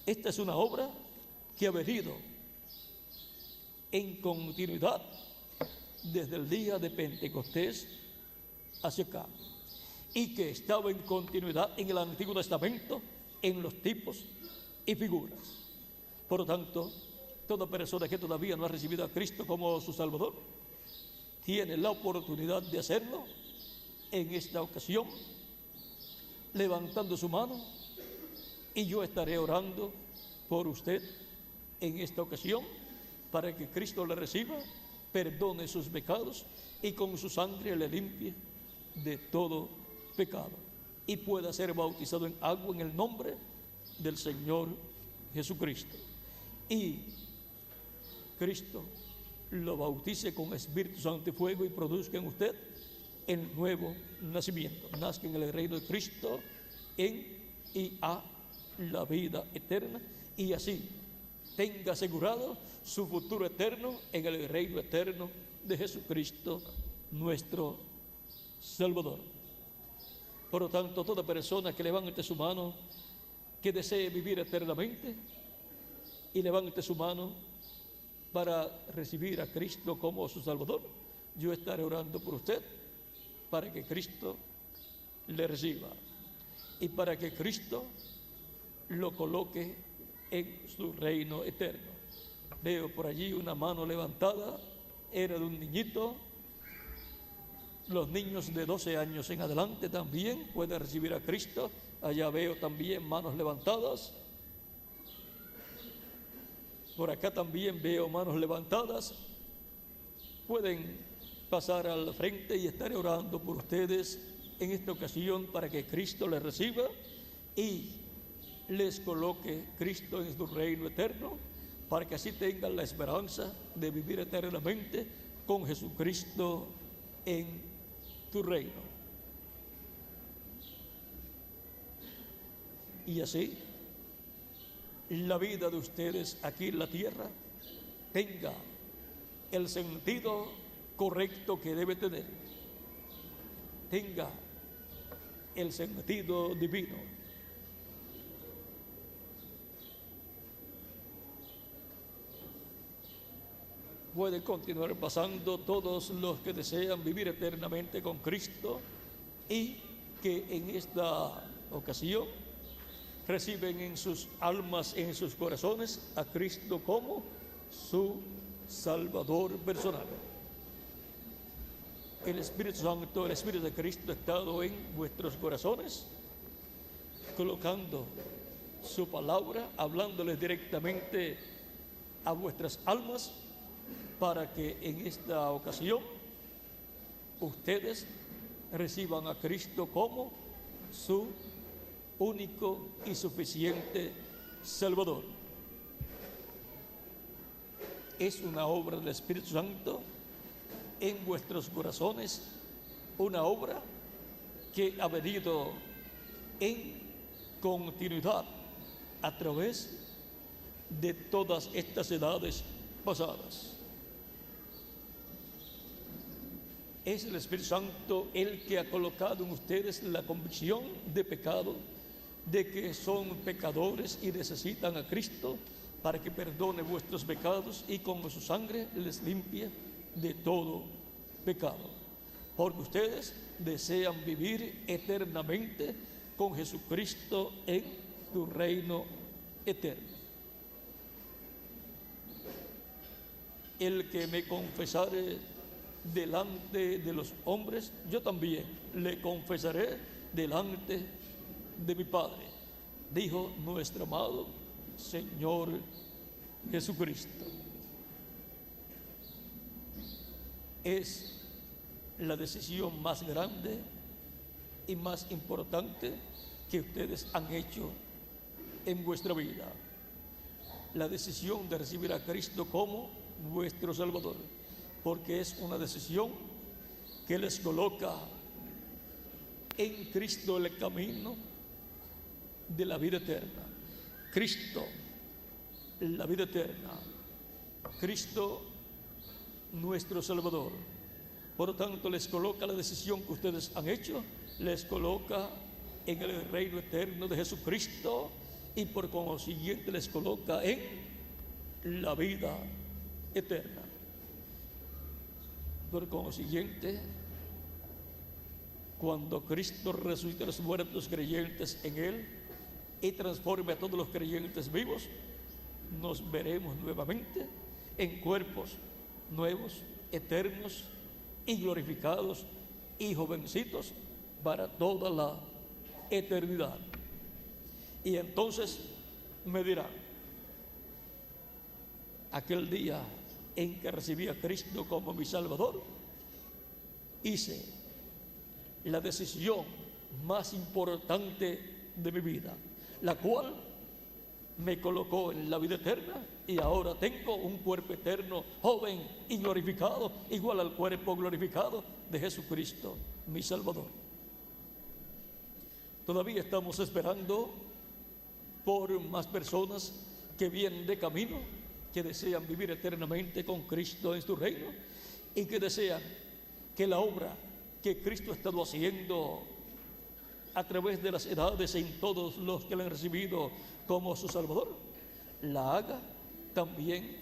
Esta es una obra que ha venido en continuidad desde el día de Pentecostés hacia acá, y que estaba en continuidad en el Antiguo Testamento en los tipos y figuras. Por lo tanto, toda persona que todavía no ha recibido a Cristo como su Salvador tiene la oportunidad de hacerlo en esta ocasión, levantando su mano, y yo estaré orando por usted en esta ocasión para que Cristo le reciba, perdone sus pecados y con su sangre le limpie de todo pecado y pueda ser bautizado en agua en el nombre del Señor Jesucristo. Y Cristo lo bautice con Espíritu Santo y fuego y produzca en usted el nuevo nacimiento. Nazca en el reino de Cristo en y a la vida eterna, y así tenga asegurado su futuro eterno en el reino eterno de Jesucristo, nuestro Salvador. Por lo tanto, toda persona que levante su mano, que desee vivir eternamente, y levante su mano para recibir a Cristo como su Salvador, yo estaré orando por usted para que Cristo le reciba y para que Cristo lo coloque en su reino eterno. Veo por allí una mano levantada, era de un niñito. Los niños de 12 años en adelante también pueden recibir a Cristo. Allá veo también manos levantadas. Por acá también veo manos levantadas. Pueden pasar al frente y estaré orando por ustedes en esta ocasión para que Cristo les reciba y les coloque Cristo en su reino eterno, para que así tengan la esperanza de vivir eternamente con Jesucristo en tu reino. Y así la vida de ustedes aquí en la tierra tenga el sentido correcto que debe tener, tenga el sentido divino. Pueden continuar pasando todos los que desean vivir eternamente con Cristo y que en esta ocasión reciben en sus almas, en sus corazones a Cristo como su Salvador personal. El Espíritu Santo, el Espíritu de Cristo ha estado en vuestros corazones, colocando su palabra, hablándoles directamente a vuestras almas, para que en esta ocasión ustedes reciban a Cristo como su único y suficiente Salvador. Es una obra del Espíritu Santo en vuestros corazones, una obra que ha venido en continuidad a través de todas estas edades pasadas. Es el Espíritu Santo el que ha colocado en ustedes la convicción de pecado, de que son pecadores y necesitan a Cristo para que perdone vuestros pecados y con su sangre les limpie de todo pecado. Porque ustedes desean vivir eternamente con Jesucristo en tu reino eterno. El que me confesare delante de los hombres, yo también le confesaré delante de mi Padre, dijo nuestro amado Señor Jesucristo. Es la decisión más grande y más importante que ustedes han hecho en vuestra vida, la decisión de recibir a Cristo como vuestro Salvador, porque es una decisión que les coloca en Cristo el camino de la vida eterna. Cristo, la vida eterna. Cristo, nuestro Salvador. Por lo tanto, les coloca la decisión que ustedes han hecho, les coloca en el reino eterno de Jesucristo y por consiguiente les coloca en la vida eterna. Por consiguiente, cuando Cristo resucite a los muertos creyentes en Él y transforme a todos los creyentes vivos, nos veremos nuevamente en cuerpos nuevos, eternos, y glorificados y jovencitos para toda la eternidad. Y entonces me dirán, aquel día en que recibí a Cristo como mi Salvador, hice la decisión más importante de mi vida, la cual me colocó en la vida eterna, y ahora tengo un cuerpo eterno, joven y glorificado, igual al cuerpo glorificado de Jesucristo, mi Salvador. Todavía estamos esperando por más personas que vienen de camino, que desean vivir eternamente con Cristo en su reino y que desean que la obra que Cristo ha estado haciendo a través de las edades en todos los que le han recibido como su Salvador, la haga también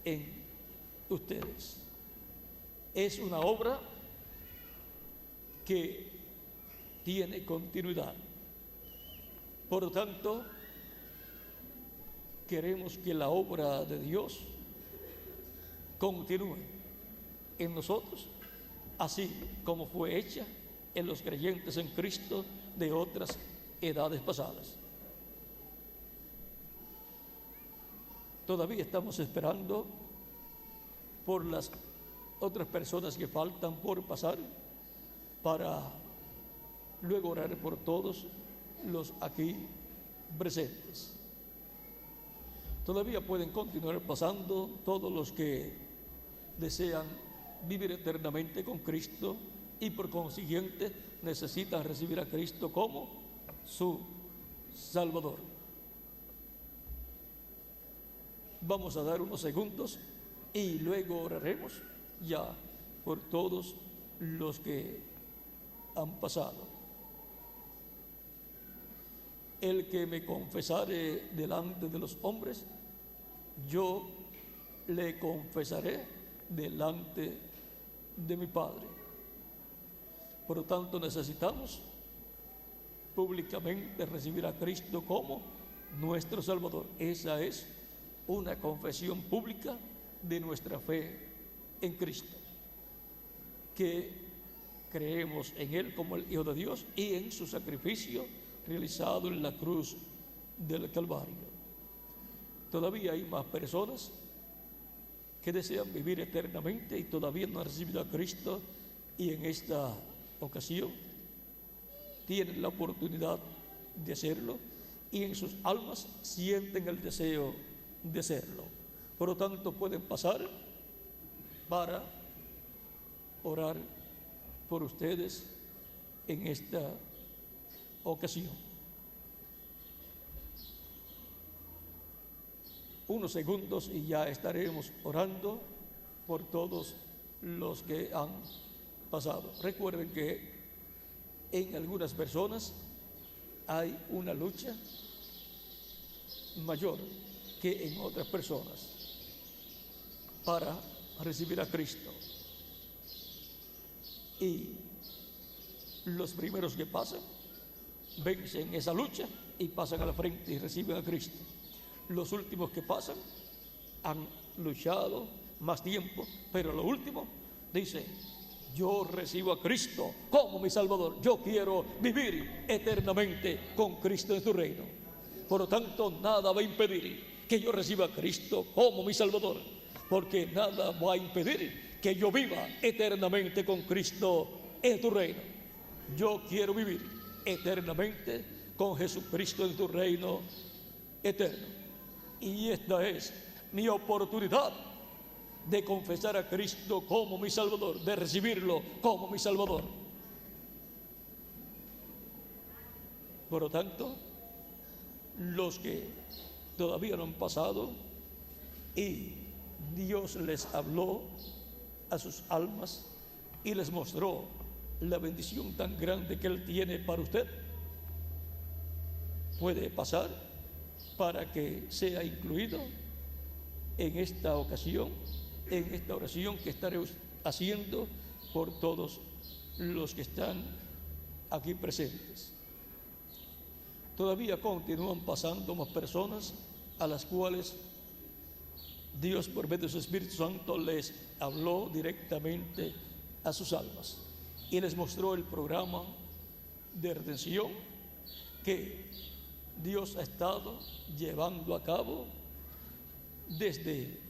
en ustedes. Es una obra que tiene continuidad. Por lo tanto, queremos que la obra de Dios continúe en nosotros, así como fue hecha en los creyentes en Cristo de otras edades pasadas. Todavía estamos esperando por las otras personas que faltan por pasar, para luego orar por todos los aquí presentes. Todavía pueden continuar pasando todos los que desean vivir eternamente con Cristo y por consiguiente necesitan recibir a Cristo como su Salvador. Vamos a dar unos segundos y luego oraremos ya por todos los que han pasado. El que me confesare delante de los hombres, yo le confesaré delante de mi Padre. Por lo tanto, necesitamos públicamente recibir a Cristo como nuestro Salvador. Esa es una confesión pública de nuestra fe en Cristo, que creemos en Él como el Hijo de Dios y en su sacrificio realizado en la cruz del Calvario. Todavía hay más personas que desean vivir eternamente y todavía no han recibido a Cristo, y en esta ocasión tienen la oportunidad de hacerlo y en sus almas sienten el deseo de hacerlo. Por lo tanto, pueden pasar para orar por ustedes en esta ocasión. Unos segundos y ya estaremos orando por todos los que han pasado. Recuerden que en algunas personas hay una lucha mayor que en otras personas para recibir a Cristo, y los primeros que pasan vencen esa lucha y pasan a la frente y reciben a Cristo. Los últimos que pasan han luchado más tiempo, pero lo último dice: yo recibo a Cristo como mi Salvador, yo quiero vivir eternamente con Cristo en su reino. Por lo tanto, nada va a impedir que yo reciba a Cristo como mi Salvador, porque nada va a impedir que yo viva eternamente con Cristo en tu reino. Yo quiero vivir eternamente con Jesucristo en tu reino eterno, y esta es mi oportunidad de confesar a Cristo como mi Salvador, de recibirlo como mi Salvador. Por lo tanto, los que todavía no han pasado y Dios les habló a sus almas y les mostró la bendición tan grande que Él tiene para usted, puede pasar para que sea incluido en esta ocasión, en esta oración que estaré haciendo por todos los que están aquí presentes. Todavía continúan pasando más personas a las cuales Dios, por medio de su Espíritu Santo, les habló directamente a sus almas. Y les mostró el programa de redención que Dios ha estado llevando a cabo desde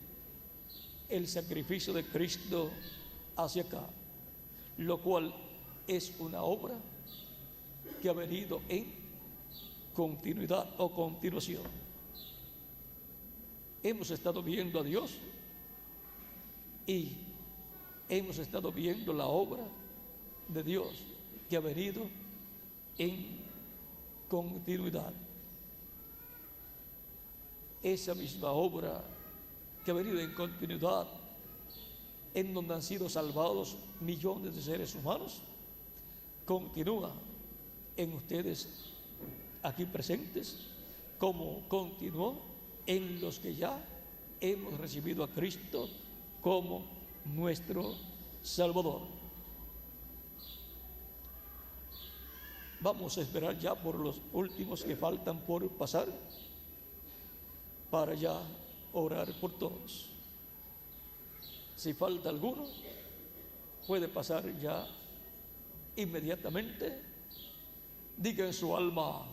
el sacrificio de Cristo hacia acá, lo cual es una obra que ha venido en continuidad o continuación. Hemos estado viendo a Dios y hemos estado viendo la obra de Dios que ha venido en continuidad. Esa misma obra que ha venido en continuidad, en donde han sido salvados millones de seres humanos, continúa en ustedes aquí presentes, como continuó en los que ya hemos recibido a Cristo como nuestro Salvador. Vamos a esperar ya por los últimos que faltan por pasar, para ya orar por todos. Si falta alguno, puede pasar ya inmediatamente. Diga en su alma: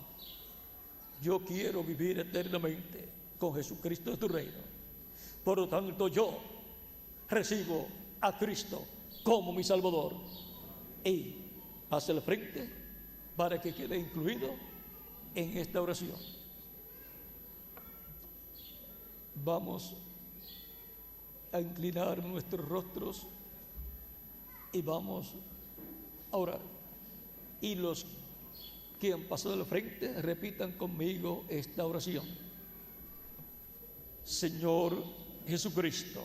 yo quiero vivir eternamente con Jesucristo en tu reino. Por lo tanto, yo recibo a Cristo como mi Salvador. Y pase al frente para que quede incluido en esta oración. Vamos a inclinar nuestros rostros y vamos a orar. Y los que han pasado al frente, repitan conmigo esta oración. Señor Jesucristo,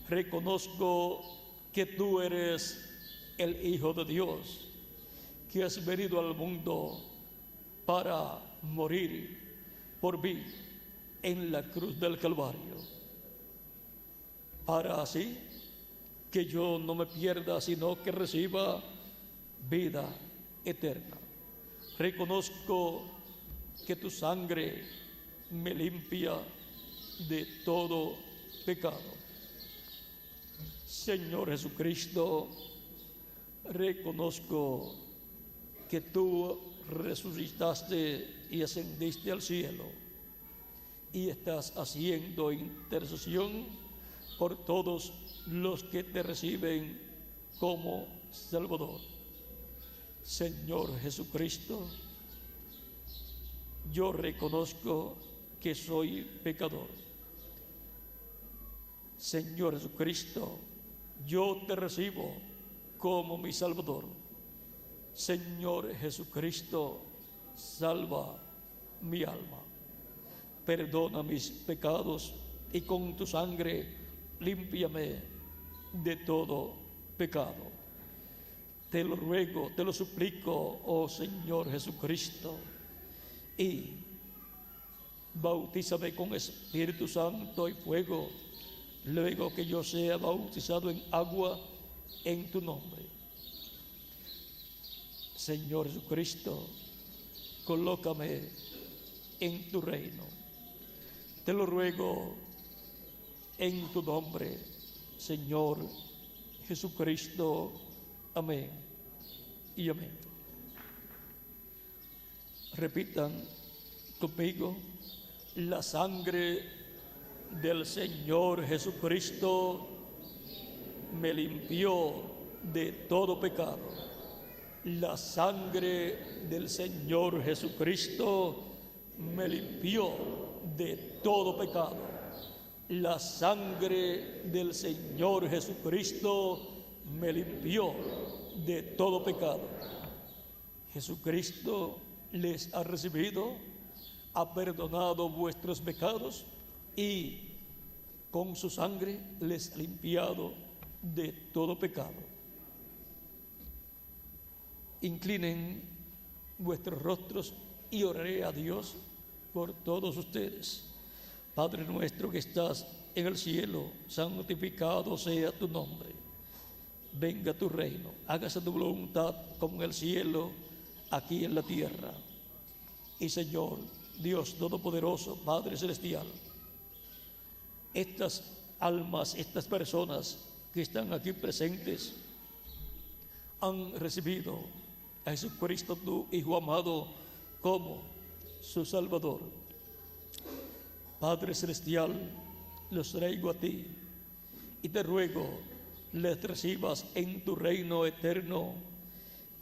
reconozco que tú eres el Hijo de Dios, que has venido al mundo para morir por mí en la cruz del Calvario, para así que yo no me pierda, sino que reciba vida eterna. Reconozco que tu sangre me limpia de todo pecado. Señor Jesucristo, reconozco que tú resucitaste y ascendiste al cielo y estás haciendo intercesión por todos los que te reciben como Salvador. Señor Jesucristo, yo reconozco que soy pecador. Señor Jesucristo, yo te recibo como mi Salvador. Señor Jesucristo, salva mi alma. Perdona mis pecados y con tu sangre límpiame de todo pecado. Te lo ruego, te lo suplico, oh Señor Jesucristo, y bautízame con Espíritu Santo y fuego, luego que yo sea bautizado en agua en tu nombre. Señor Jesucristo, colócame en tu reino. Te lo ruego en tu nombre, Señor Jesucristo. Amén y amén. Repitan conmigo: la sangre del Señor Jesucristo me limpió de todo pecado. La sangre del Señor Jesucristo me limpió de todo pecado. La sangre del Señor Jesucristo me limpió de todo pecado. Jesucristo les ha recibido, ha perdonado vuestros pecados y con su sangre les ha limpiado de todo pecado. Inclinen vuestros rostros y oraré a Dios por todos ustedes. Padre nuestro que estás en el cielo, santificado sea tu nombre. Venga tu reino, hágase tu voluntad como en el cielo, aquí en la tierra. Y Señor, Dios Todopoderoso, Padre Celestial, estas almas, estas personas que están aquí presentes han recibido a Jesucristo, tu Hijo amado, como su Salvador. Padre Celestial, los traigo a ti y te ruego les recibas en tu reino eterno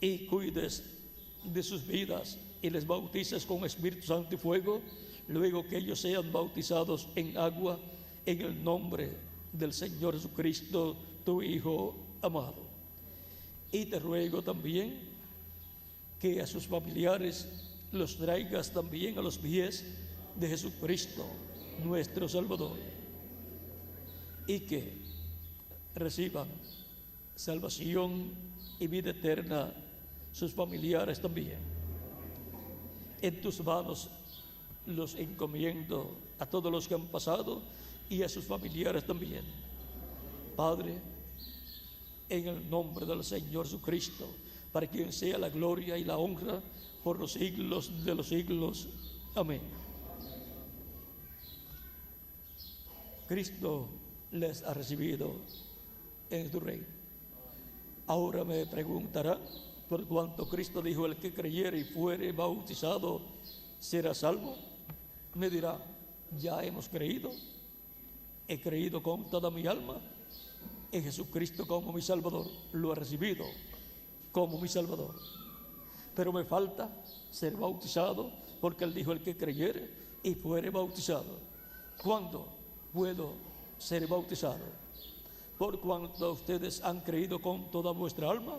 y cuides de sus vidas y les bautices con Espíritu Santo y fuego, luego que ellos sean bautizados en agua en el nombre del Señor Jesucristo, tu Hijo amado. Y te ruego también que a sus familiares los traigas también a los pies de Jesucristo, nuestro Salvador, y que reciban salvación y vida eterna sus familiares también. En tus manos los encomiendo a todos los que han pasado y a sus familiares también. Padre, en el nombre del Señor Jesucristo, para quien sea la gloria y la honra por los siglos de los siglos. Amén. Cristo les ha recibido en tu reino. Ahora me preguntarán, por cuanto Cristo dijo: el que creyere y fuere bautizado será salvo. Me dirá: ya hemos creído, he creído con toda mi alma en Jesucristo como mi Salvador, lo he recibido como mi Salvador, pero me falta ser bautizado, porque Él dijo: el que creyere y fuere bautizado. ¿Cuándo puedo ser bautizado? Por cuanto ustedes han creído con toda vuestra alma,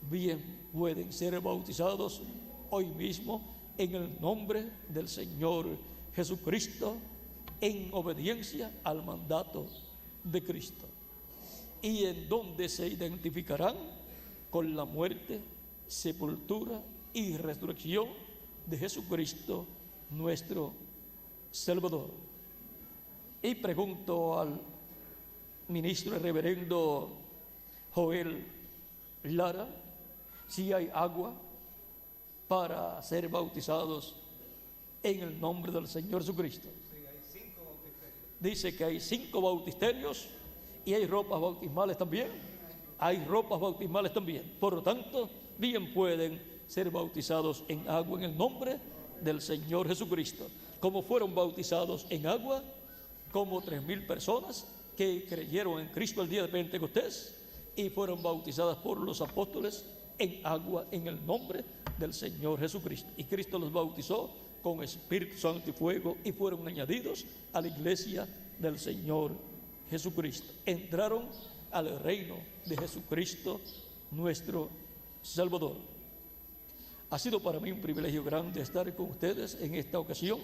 bien pueden ser bautizados hoy mismo en el nombre del Señor Jesucristo, en obediencia al mandato de Cristo, y en donde se identificarán con la muerte, sepultura y resurrección de Jesucristo, nuestro Salvador. Y pregunto al ministro reverendo Joel Lara si hay agua para ser bautizados en el nombre del Señor Jesucristo. Sí, hay 5 bautisterios. Dice que hay 5 bautisterios y hay ropas bautismales también. Hay ropas bautismales también. Por lo tanto, bien pueden ser bautizados en agua en el nombre del Señor Jesucristo. Como fueron bautizados en agua, como 3,000 personas que creyeron en Cristo el día de Pentecostés y fueron bautizadas por los apóstoles en agua en el nombre del Señor Jesucristo. Y Cristo los bautizó con Espíritu Santo y fuego y fueron añadidos a la iglesia del Señor Jesucristo. Entraron al reino de Jesucristo, nuestro Salvador. Ha sido para mí un privilegio grande estar con ustedes en esta ocasión,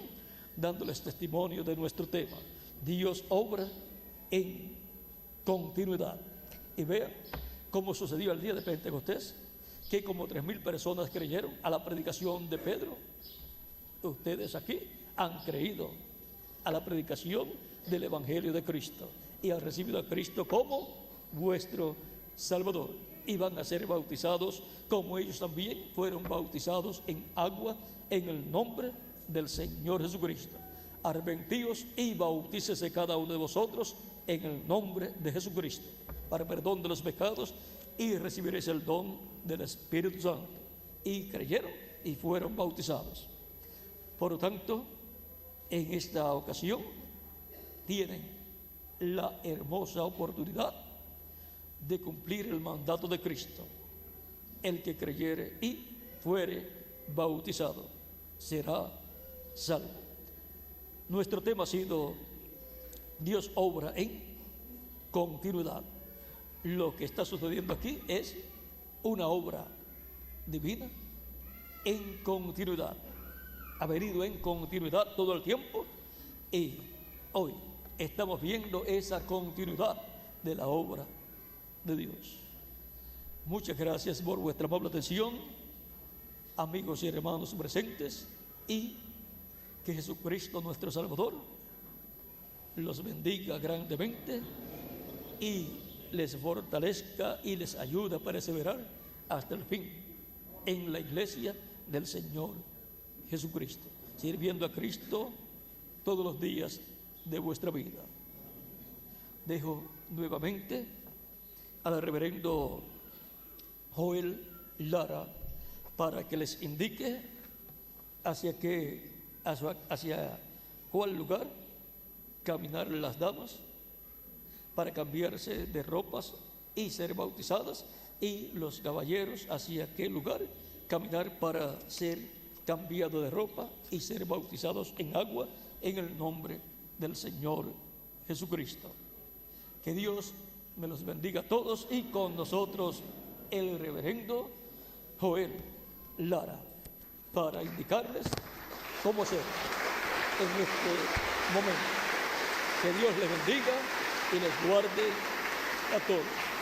dándoles testimonio de nuestro tema: Dios obra en continuidad. Y vean cómo sucedió el día de Pentecostés, que como 3,000 personas creyeron a la predicación de Pedro. Ustedes aquí han creído a la predicación del Evangelio de Cristo y han recibido a Cristo como vuestro Salvador, y van a ser bautizados como ellos también fueron bautizados en agua en el nombre del Señor Jesucristo. Arrepentíos y bautícese cada uno de vosotros en el nombre de Jesucristo para perdón de los pecados, y recibiréis el don del Espíritu Santo. Y creyeron y fueron bautizados. Por lo tanto, en esta ocasión tienen la hermosa oportunidad de cumplir el mandato de Cristo: el que creyere y fuere bautizado será salvo. Nuestro tema ha sido: Dios obra en continuidad. Lo que está sucediendo aquí es una obra divina en continuidad. Ha venido en continuidad todo el tiempo, y hoy estamos viendo esa continuidad de la obra de Dios. Muchas gracias por vuestra amable atención, amigos y hermanos presentes, y que Jesucristo nuestro Salvador los bendiga grandemente y les fortalezca y les ayude a perseverar hasta el fin en la iglesia del Señor Jesucristo, sirviendo a Cristo todos los días de vuestra vida. Dejo nuevamente al reverendo Joel Lara para que les indique hacia cuál lugar caminar las damas para cambiarse de ropas y ser bautizadas, y los caballeros hacia qué lugar caminar para ser cambiado de ropa y ser bautizados en agua en el nombre del Señor Jesucristo. Que Dios me los bendiga a todos, y con nosotros el reverendo Joel Lara para indicarles cómo ser en este momento. Que Dios les bendiga y les guarde a todos.